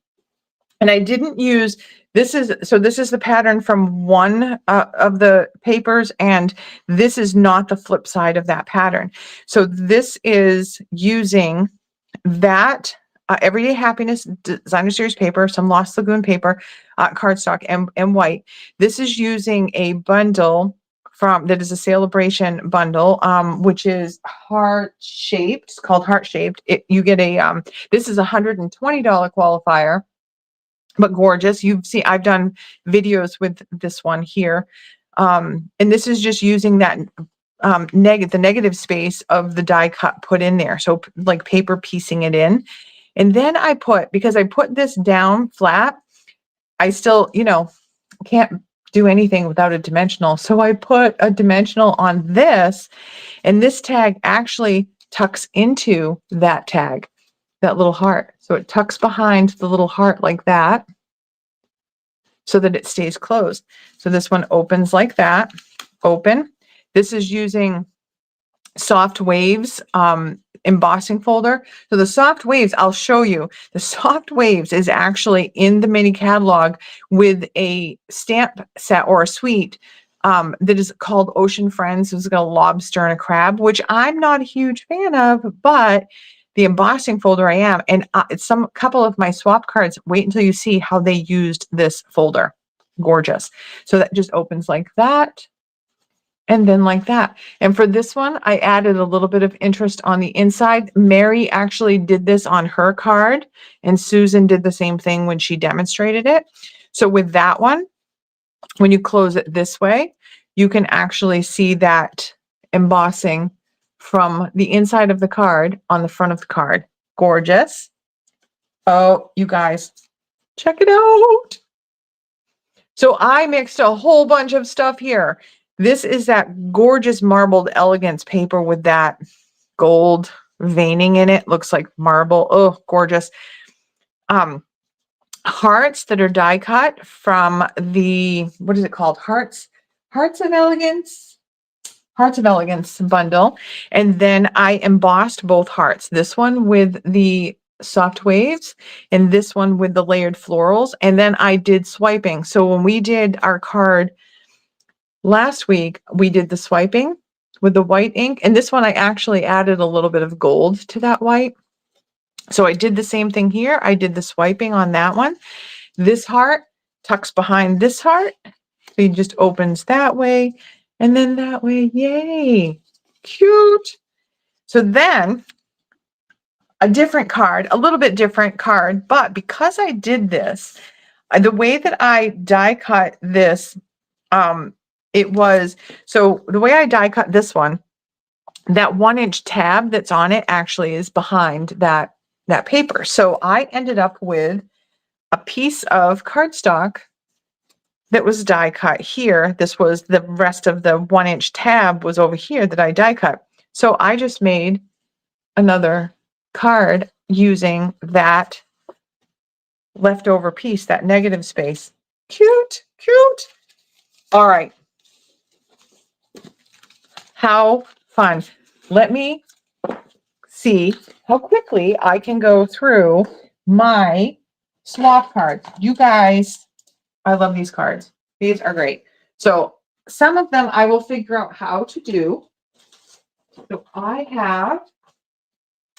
And I didn't use, this is the pattern from one of the papers, and this is not the flip side of that pattern. So this is using that Everyday Happiness Designer Series paper, some Lost Lagoon paper, cardstock and white. This is using a bundle that is a Celebration bundle, which is heart-shaped. It's called heart-shaped. You get a, this is a $120 qualifier. But gorgeous. You've seen, I've done videos with this one here. And this is just using that the negative space of the die cut put in there. So like paper piecing it in. And then because I put this down flat, I still, can't do anything without a dimensional. So I put a dimensional on this, and this tag actually tucks into that tag, that little heart. So it tucks behind the little heart like that, so that it stays closed. So this one opens like that, open. This is using Soft Waves embossing folder. So the Soft Waves, I'll show you. The Soft Waves is actually in the mini catalog with a stamp set or a suite that is called Ocean Friends. It's got a lobster and a crab, which I'm not a huge fan of, but the embossing folder I am, and it's couple of my swap cards. Wait until you see how they used this folder. Gorgeous. So that just opens like that, and then like that. And for this one, I added a little bit of interest on the inside. Mary actually did this on her card, and Susan did the same thing when she demonstrated it. So with that one, when you close it this way, you can actually see that embossing from the inside of the card on the front of the card. Gorgeous. Oh, you guys, check it out. So I mixed a whole bunch of stuff here. This is that gorgeous marbled elegance paper with that gold veining in it. Looks like marble. Oh, gorgeous. Hearts that are die cut from the, what is it called? Hearts of Elegance bundle. And then I embossed both hearts, this one with the Soft Waves and this one with the layered florals. And then I did swiping. So when we did our card last week, we did the swiping with the white ink, and this one I actually added a little bit of gold to that white. So I did the same thing here. I did the swiping on that one. This heart tucks behind this heart. So it just opens that way and then that way. Yay, cute. So then a different card, a little bit different card, but because I did this, The way that I die cut this, it was, so the way I die cut this one, that 1-inch tab that's on it actually is behind that paper. So I ended up with a piece of cardstock that was die cut here. This was the rest of the 1-inch tab was over here that I die cut. So I just made another card using that leftover piece, that negative space. Cute, cute. All right. How fun. Let me see how quickly I can go through my swap cards. You guys, I love these cards. These are great. So some of them I will figure out how to do. So I have,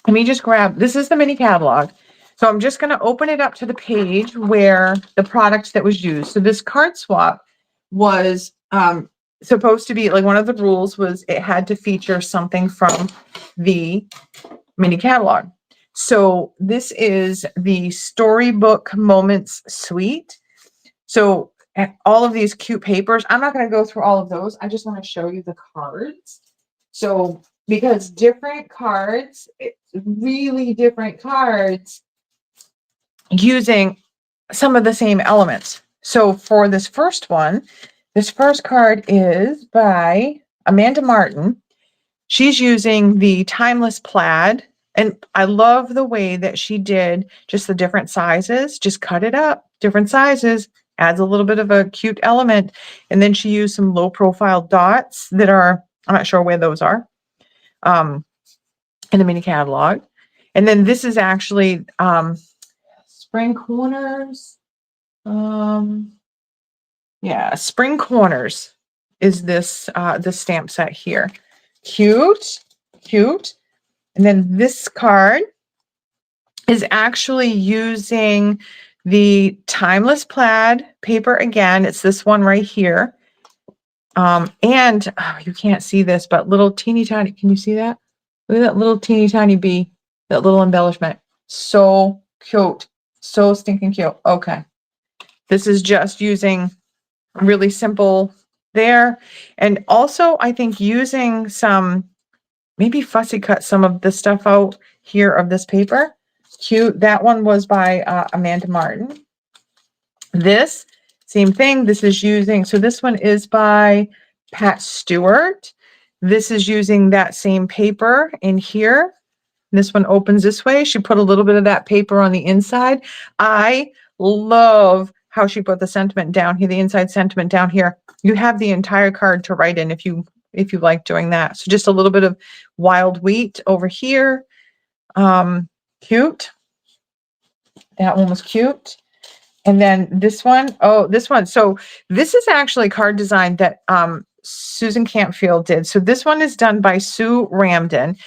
let me just grab, this is the mini catalog. So I'm just going to open it up to the page where the product that was used. So this card swap was supposed to be, like, one of the rules was it had to feature something from the mini catalog. So this is the Storybook Moments Suite. So all of these cute papers, I'm not going to go through all of those. I just want to show you the cards. So because different cards, really different cards using some of the same elements. So for this first one, this first card is by Amanda Martin. She's using the Timeless Plaid, and I love the way that she did just the different sizes, just cut it up, different sizes, adds a little bit of a cute element. And then she used some low profile dots that are, I'm not sure where those are, in the mini catalog. And then this is actually Spring Corners. Yeah, Spring Corners is this this stamp set here. Cute, cute. And then this card is actually using the Timeless Plaid paper again. It's this one right here. And oh, you can't see this, but little teeny tiny, can you see that? Look at that little teeny tiny bee, that little embellishment. So cute. So stinking cute. Okay. This is just using really simple there. And also, I think using some, maybe fussy cut some of the stuff out here of this paper. Cute. That one was by Amanda Martin. This, same thing. This is using, so this one is by Pat Stewart. This is using that same paper in here. This one opens this way. She put a little bit of that paper on the inside. I love how she put the sentiment down here, the inside sentiment down here. You have the entire card to write in if you like doing that. So just a little bit of wild wheat over here. Cute. That one was cute. And then this one, oh, this one. So this is actually card design that Susan Campfield did. So this one is done by Sue Ramden.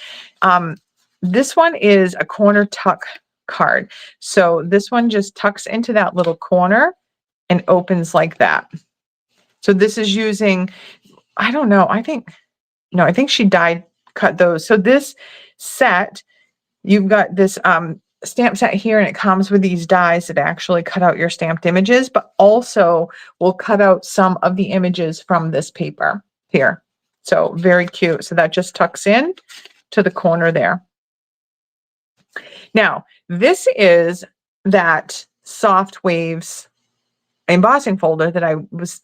This one is a corner tuck card. So this one just tucks into that little corner and opens like that. So this is using, I don't know, I think she die cut those. So this set, you've got this stamp set here, and it comes with these dies that actually cut out your stamped images, but also will cut out some of the images from this paper here. So very cute. So that just tucks in to the corner there. Now, this is that Soft Waves embossing folder that I was,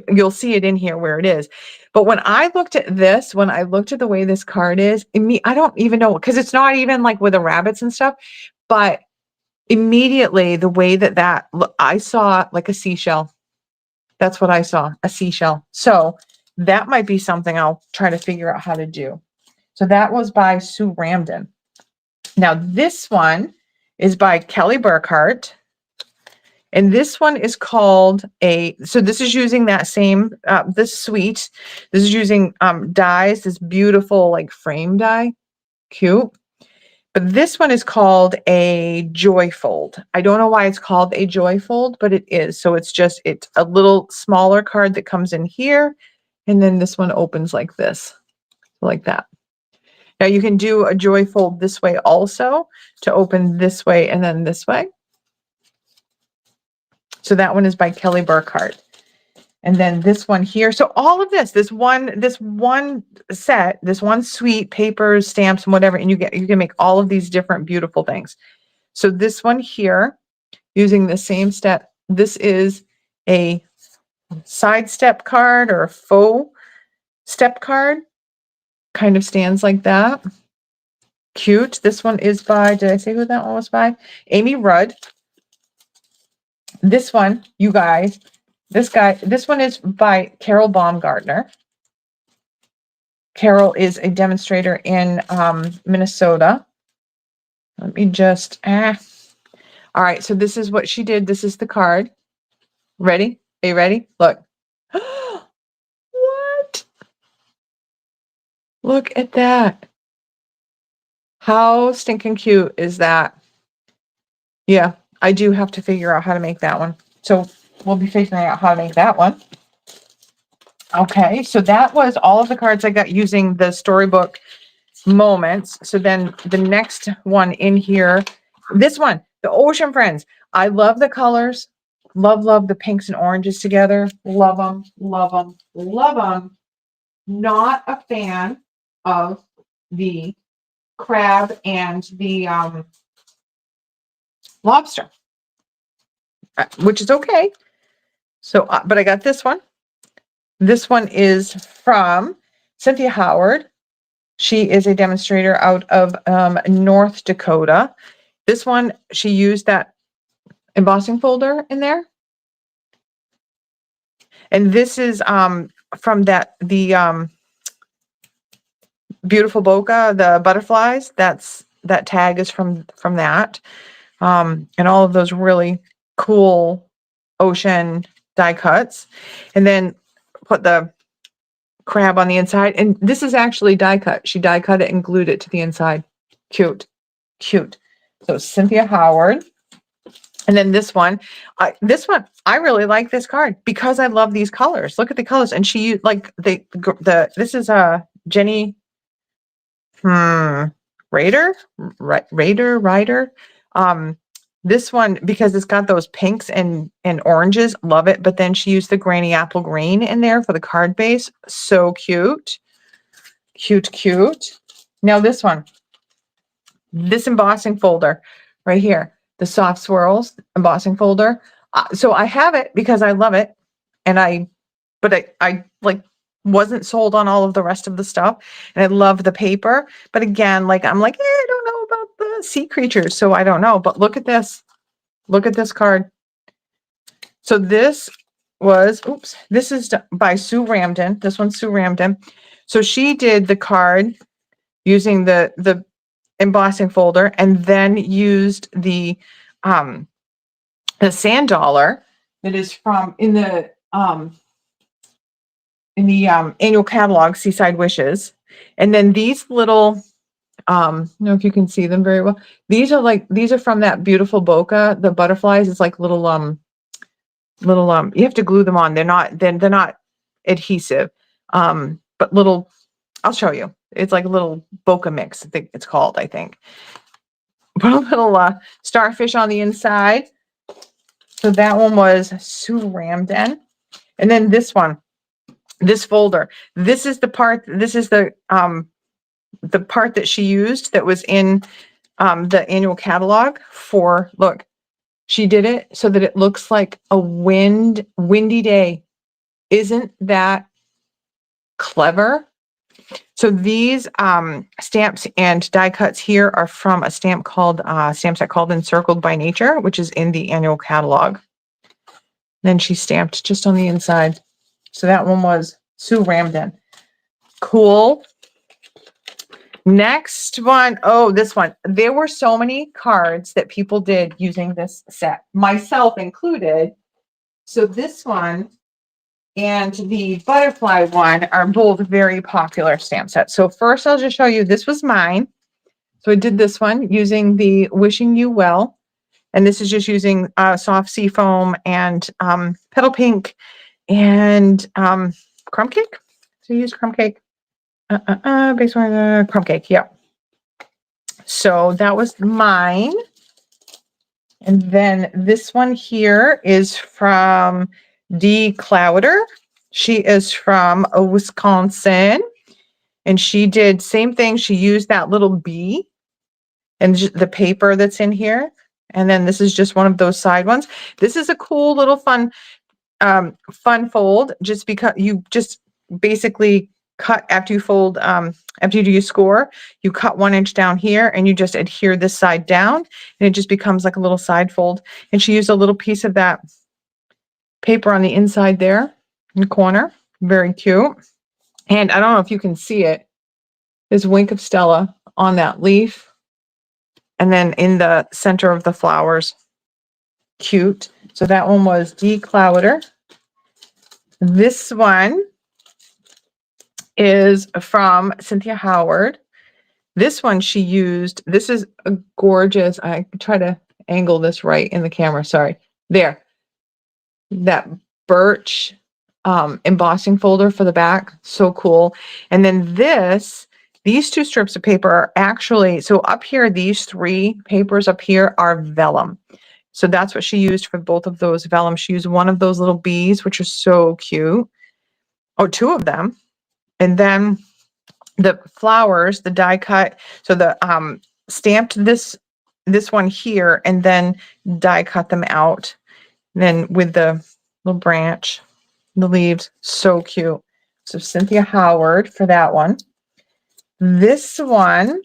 you'll see it in here where it is. But when I looked at this, when I looked at the way this card is, I don't even know, because it's not even like with the rabbits and stuff, but immediately the way that I saw like a seashell. That's what I saw, a seashell. So that might be something I'll try to figure out how to do. So that was by Sue Ramden. Now this one is by Kelly Burkhart. And this one is called so this is using that same, this suite. This is using dies, this beautiful like frame die. Cute. But this one is called a Joy Fold. I don't know why it's called a Joy Fold, but it is. So it's a little smaller card that comes in here. And then this one opens like this, like that. Now you can do a Joy Fold this way also, to open this way and then this way. So that one is by Kelly Burkhart. And then this one here. So all of this one set, this one suite, papers, stamps, and whatever, and you can make all of these different beautiful things. So this one here, using the same step, this is a side step card or a faux step card. Kind of stands like that. Cute. This one is by, did I say who that one was by? Amy Rudd. This one, you guys, this one is by Carol Baumgartner. Carol is a demonstrator in Minnesota. Let me just, all right, so this is what she did. This is the card. Ready? Are you ready? Look. What? Look at that. How stinking cute is that? Yeah, I do have to figure out how to make that one. So we'll be figuring out how to make that one. Okay, so that was all of the cards I got using the Storybook Moments. So then the next one in here, this one, the Ocean Friends. I love the colors. Love the pinks and oranges together. Love them, love them, love them. Not a fan of the crab and the lobster, which is okay. So, but I got this one. This one is from Cynthia Howard. She is a demonstrator out of North Dakota. This one, she used that embossing folder in there. And this is from the Beautiful Bokeh, the butterflies. That tag is from that. And all of those really cool ocean die cuts. And then put the crab on the inside. And this is actually die cut. She die cut it and glued it to the inside. Cute. Cute. So Cynthia Howard. And then this one, I really like this card because I love these colors. Look at the colors. And she used like this is a Jenny Ryder. This one, because it's got those pinks and oranges, love it. But then she used the Granny Apple Green in there for the card base. So cute. Cute. Now this one, this embossing folder right here, the Soft Swirls embossing folder. So I have it because I love it. And I like wasn't sold on all of the rest of the stuff. And I love the paper. But again, like, I'm like, I don't know about the sea creatures. So I don't know. But look at this. Look at this card. So this is by Sue Ramden. This one's Sue Ramden. So she did the card using the embossing folder and then used the sand dollar that is from in the annual catalog, Seaside Wishes. And then these little, I don't know if you can see them very well. These are from that Beautiful Bokeh, the butterflies. It's like little, you have to glue them on. They're not adhesive. But little, I'll show you. It's like a little bokeh mix, I think it's called, I think. Put a little starfish on the inside. So that one was Sue Ramden. And then this one, this folder, this is the part that she used that was in the annual catalog for, look, she did it so that it looks like a windy day. Isn't that clever? So these stamps and die cuts here are from a stamp set called Encircled by Nature, which is in the annual catalog. Then she stamped just on the inside. So that one was Sue Ramden. Cool. Next one. Oh, this one. There were so many cards that people did using this set, myself included. So this one and the butterfly one are both very popular stamp sets. So first I'll just show you, this was mine. So I did this one using the Wishing You Well. And this is just using soft sea foam and petal pink and crumb cake. So use crumb cake. Base one, crumb cake. Yeah. So that was mine. And then this one here is from Decorative. She is from Wisconsin, and she did same thing. She used that little bee and the paper that's in here. And then this is just one of those side ones. This is a cool little fun fold, just because you just basically cut after you fold, after you do your score, you cut 1 inch down here and you just adhere this side down and it just becomes like a little side fold. And she used a little piece of that paper on the inside there in the corner. Very cute. And I don't know if you can see it. There's Wink of Stella on that leaf. And then in the center of the flowers. Cute. So that one was Decorative. This one is from Cynthia Howard. This one she used, this is a gorgeous, I try to angle this right in the camera, sorry. There. That birch embossing folder for the back, so cool. And then these 2 strips of paper are actually, so up here, these 3 papers up here are vellum. So that's what she used for both of those vellum. She used one of those little bees, which are so cute. Oh, 2 of them. And then the flowers, the die cut. So the stamped this one here and then die cut them out. And then with the little branch, the leaves, so cute. So Cynthia Howard for that one. This one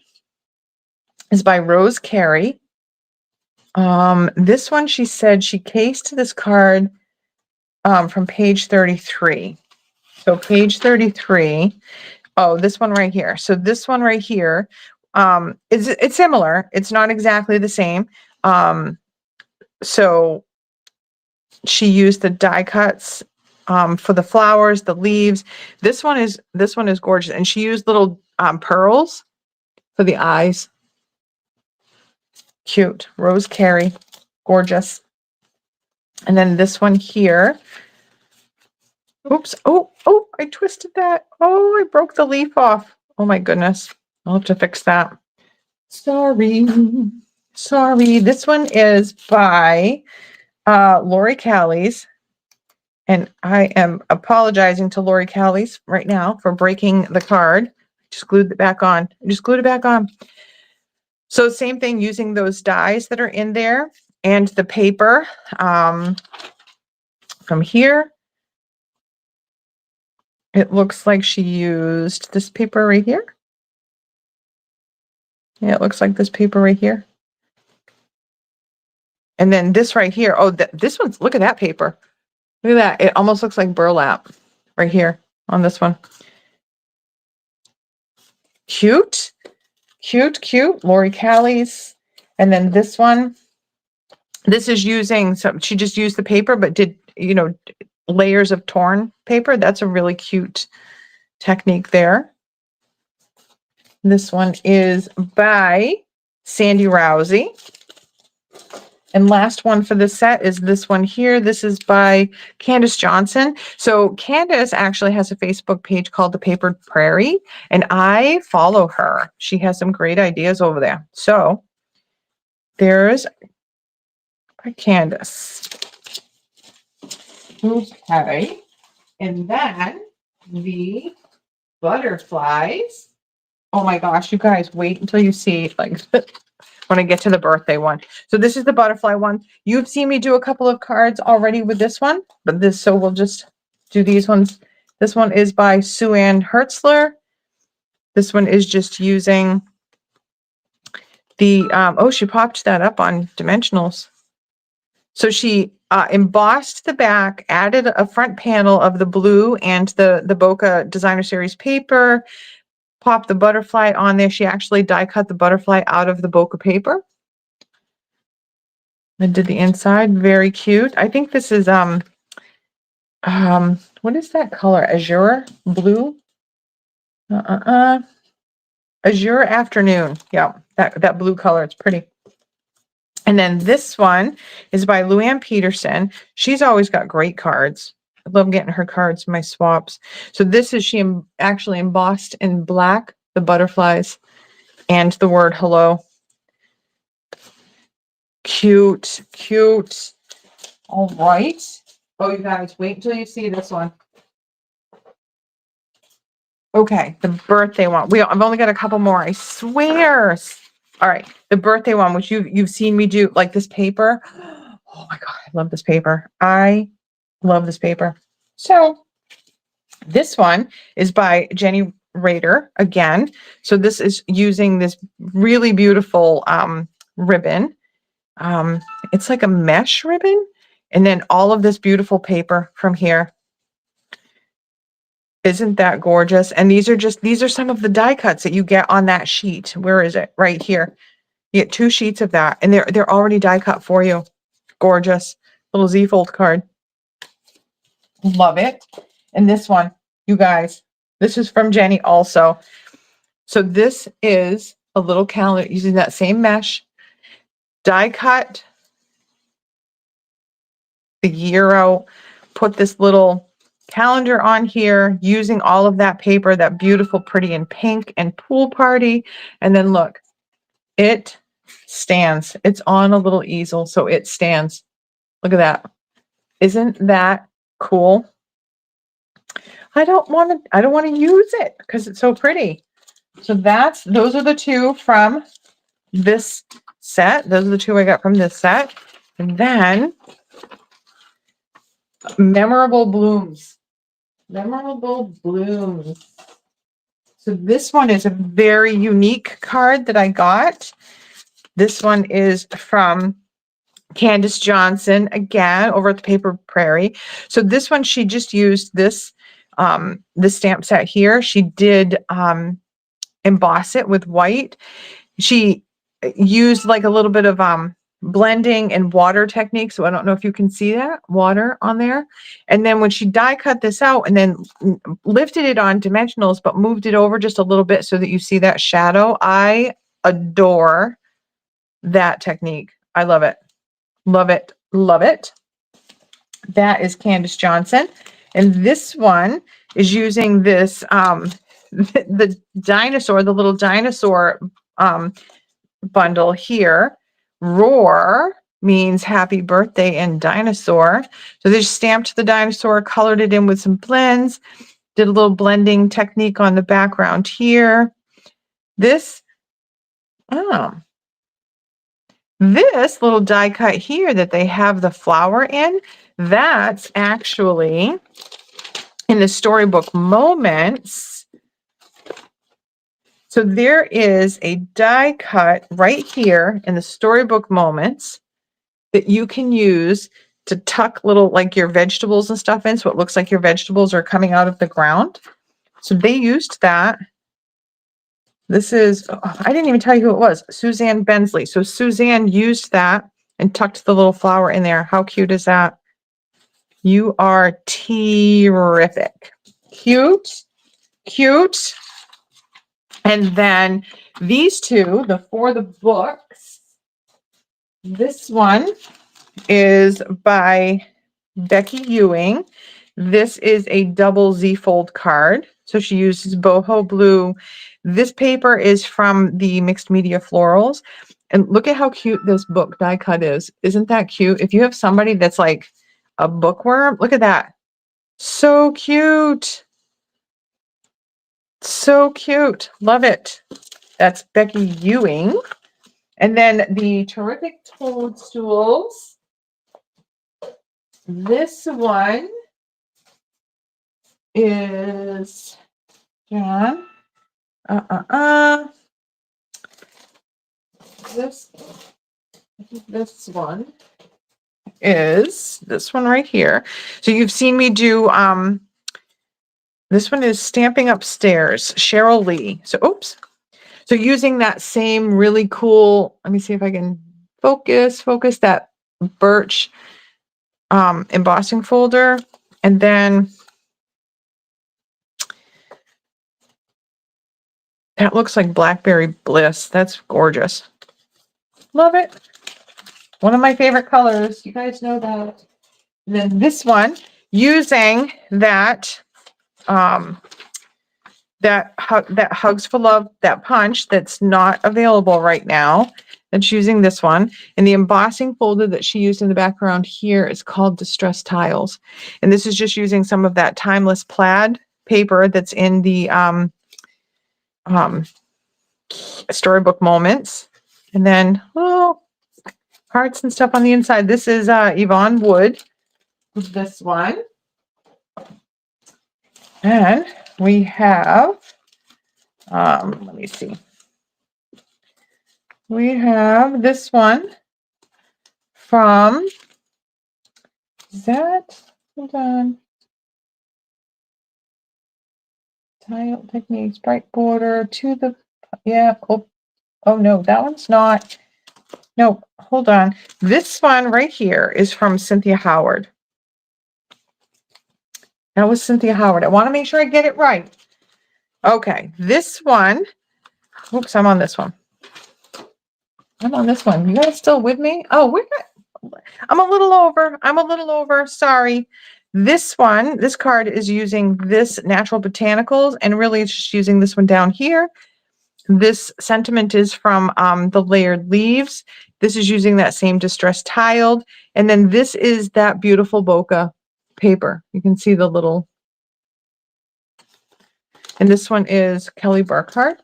is by Rose Carey. This one, she said she cased this card from page 33. So page 33. Oh, this one right here. So this one right here, it's similar. It's not exactly the same. So she used the die cuts for the flowers, the leaves. This one is gorgeous, and she used little pearls for the eyes. Cute. Rose Carey, gorgeous. And then this one here. Oops. Oh, I twisted that. Oh, I broke the leaf off. Oh my goodness. I'll have to fix that. Sorry. This one is by Lori Callies. And I am apologizing to Lori Callies right now for breaking the card. Just glued it back on. Just glued it back on. So same thing, using those dies that are in there and the paper from here. It looks like she used this paper right here. Yeah, it looks like this paper right here. And then this right here. Oh, this one's, look at that paper. Look at that. It almost looks like burlap right here on this one. Cute. Lori Callies. And then this one, this is using some, she just used the paper, but did, layers of torn paper. That's a really cute technique there. This one is by Sandy Rousey. And last one for this set is this one here. This is by Candace Johnson. So Candace actually has a Facebook page called The Papered Prairie, and I follow her. She has some great ideas over there. So there's Candace. Okay. And then the butterflies. Oh my gosh, you guys, wait until you see like when I get to the birthday one. So this is the butterfly one. You've seen me do a couple of cards already with this one, but so we'll just do these ones. This one is by Sue Ann Hertzler. This one is just using the, oh, she popped that up on dimensionals. So she embossed the back, added a front panel of the blue and the Bokeh Designer Series paper, popped the butterfly on there. She actually die cut the butterfly out of the bokeh paper and did the inside. Very cute. I think this is what is that color? Azure blue? Azure afternoon. Yeah, that blue color. It's pretty. And then this one is by Luann Peterson. She's always got great cards. I love getting her cards, my swaps. So this is, she actually embossed in black the butterflies and the word hello. Cute, cute. All right. Oh, you guys, wait until you see this one. Okay, the birthday one. I've only got a couple more, I swear. All right, the birthday one, which you've seen me do, like this paper. Oh my God, I love this paper. I love this paper. So this one is by Jenny Rader again. So this is using this really beautiful ribbon. It's like a mesh ribbon, and then all of this beautiful paper from here. Isn't that gorgeous? And these are some of the die cuts that you get on that sheet. Where is it? Right here. You get 2 sheets of that, and they're already die cut for you. Gorgeous. Little Z fold card. Love it. And this one, you guys, this is from Jenny also. So this is a little calendar using that same mesh, die cut the year out, put this little calendar on here using all of that paper, that beautiful, pretty and pink and pool party. And then look, it stands. It's on a little easel, so it stands. Look at that. Isn't that cool? I don't want to use it because it's so pretty. So those are the 2 from this set. Those are the 2 I got from this set. And then Memorable Blooms. Memorable Blooms. So this one is a very unique card that I got. This one is from Candace Johnson, again, over at the Paper Prairie. So this one, she just used this stamp set here. She did emboss it with white. She used like a little bit of blending and water technique. So I don't know if you can see that water on there. And then when she die cut this out and then lifted it on dimensionals, but moved it over just a little bit so that you see that shadow. I adore that technique. I love it. Love it. Love it. That is Candace Johnson. And this one is using this, the little dinosaur bundle here. Roar means happy birthday and dinosaur. So they just stamped the dinosaur, colored it in with some blends, did a little blending technique on the background here. This little die cut here that they have the flower in, that's actually in the Storybook Moments. So there is a die cut right here in the Storybook Moments that you can use to tuck little, like your vegetables and stuff in, so it looks like your vegetables are coming out of the ground. So they used that. This is, I didn't even tell you who it was, Suzanne Bensley. So Suzanne used that and tucked the little flower in there. How cute is that? You are terrific. Cute, cute. And then these 2, for the books. This one is by Becky Ewing. This is a double Z fold card. So she uses boho blue. This paper is from the Mixed Media Florals. And look at how cute this book die cut is. Isn't that cute? If you have somebody that's like a bookworm, look at that. So cute. So cute. Love it. That's Becky Ewing. And then the Terrific Toadstools. This one is John. This one is this one right here. So you've seen me do this one is Stamping Upstairs, Cheryl Lee. So oops. So using that same really cool, let me see if I can focus that birch embossing folder. And then that looks like Blackberry Bliss. That's gorgeous. Love it. One of my favorite colors. You guys know that. And then this one, using that that Hugs for Love, that punch that's not available right now. That's using this one. And the embossing folder that she used in the background here is called Distress Tiles. And this is just using some of that timeless plaid paper that's in the Storybook Moments. And then, oh, hearts and stuff on the inside. This is Yvonne Wood, this one. And we have, let me see. We have this one from, is that, hold on. Tile Techniques, bright border to the, yeah, oh no, that one's not, no, hold on. This one right here is from Cynthia Howard. That was Cynthia Howard. I want to make sure I get it right. Okay, this one, oops, I'm on this one. I'm on this one. You guys still with me? Oh, we're good. I'm a little over. Sorry. This one, this card is using this Natural Botanicals, and really it's just using this one down here. This sentiment is from the Layered Leaves. This is using that same Distressed Tiled. And then this is that beautiful bokeh paper. You can see the little, and this one is Kelly Burkhart.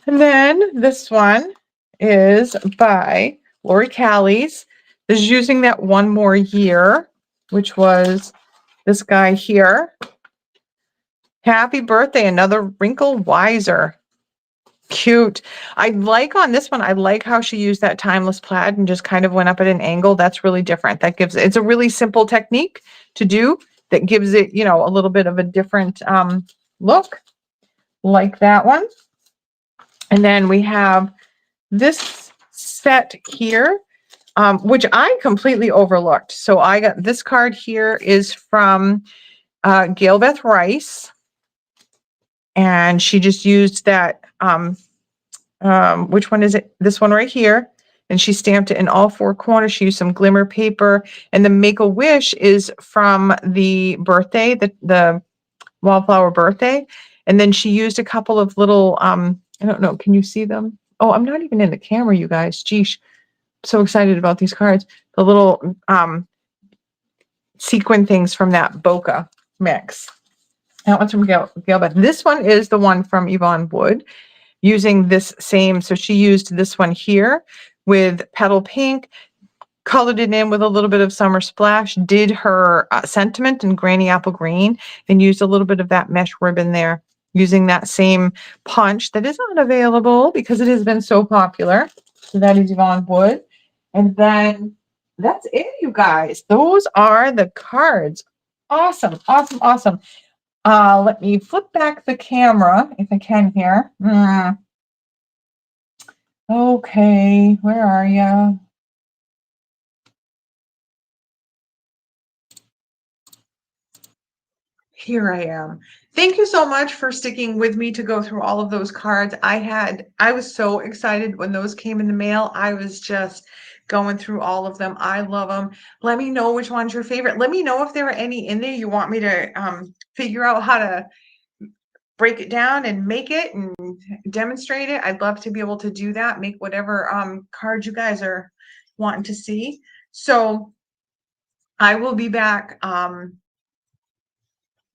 And then this one is by Lori Callies. This is using that One More Year, which was this guy here. Happy birthday, another wrinkle wiser. Cute. I like on this one, I like how she used that timeless plaid and just kind of went up at an angle. That's really different. That gives, it's a really simple technique to do that gives it, you know, a little bit of a different look, like that one. And then we have this set here, which I completely overlooked. So I got this card here is from Gail Beth Rice. And she just used that, which one is it? This one right here. And she stamped it in all four corners. She used some glimmer paper. And the Make-A-Wish is from the birthday, the Wildflower birthday. And then she used a couple of little, I don't know, can you see them? Oh, I'm not even in the camera, you guys. Geesh, I'm so excited about these cards. The little sequin things from that bokeh mix. That one's from Gail Beth. This one is the one from Yvonne Wood, using this same, so she used this one here with Petal Pink, colored it in with a little bit of Summer Splash, did her sentiment in Granny Apple Green, and used a little bit of that mesh ribbon there, using that same punch that is not available because it has been so popular. So that is Yvonne Wood. And then that's it, you guys. Those are the cards. Awesome, awesome, awesome. Let me flip back the camera if I can here. Okay, where are you? Here I am. Thank you so much for sticking with me to go through all of those cards. I was so excited when those came in the mail. I was just going through all of them. I love them. Let me know which one's your favorite. Let me know if there are any in there you want me to figure out how to break it down and make it and demonstrate it. I'd love to be able to do that, make whatever card you guys are wanting to see. So I will be back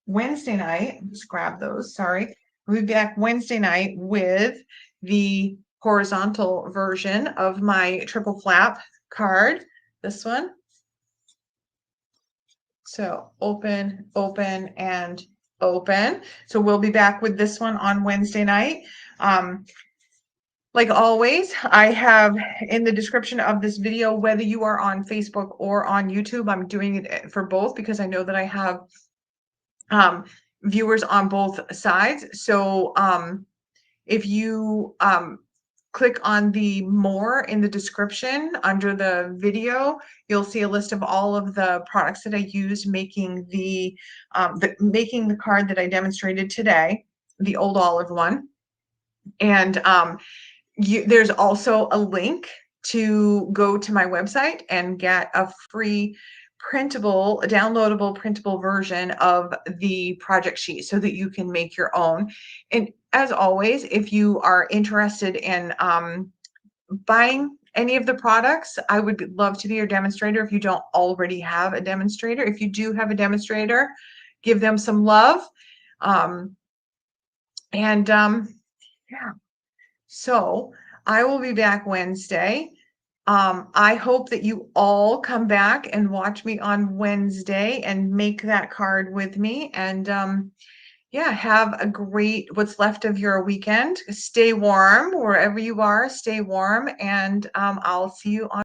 Wednesday night. Just grab those, sorry. We'll be back Wednesday night with the horizontal version of my triple flap card, this one. So open, open, and open. So we'll be back with this one on Wednesday night. Like always, I have in the description of this video, whether you are on Facebook or on YouTube, I'm doing it for both because I know that I have viewers on both sides. So if you click on the more in the description under the video, you'll see a list of all of the products that I used making the card that I demonstrated today, the Old Olive one. And there's also a link to go to my website and get a free printable, a downloadable printable version of the project sheet so that you can make your own. And as always, if you are interested in buying any of the products, I would love to be your demonstrator if you don't already have a demonstrator. If you do have a demonstrator, give them some love. Yeah, so I will be back Wednesday. I hope that you all come back and watch me on Wednesday and make that card with me. And yeah, have a great what's left of your weekend. Stay warm wherever you are, stay warm, and I'll see you on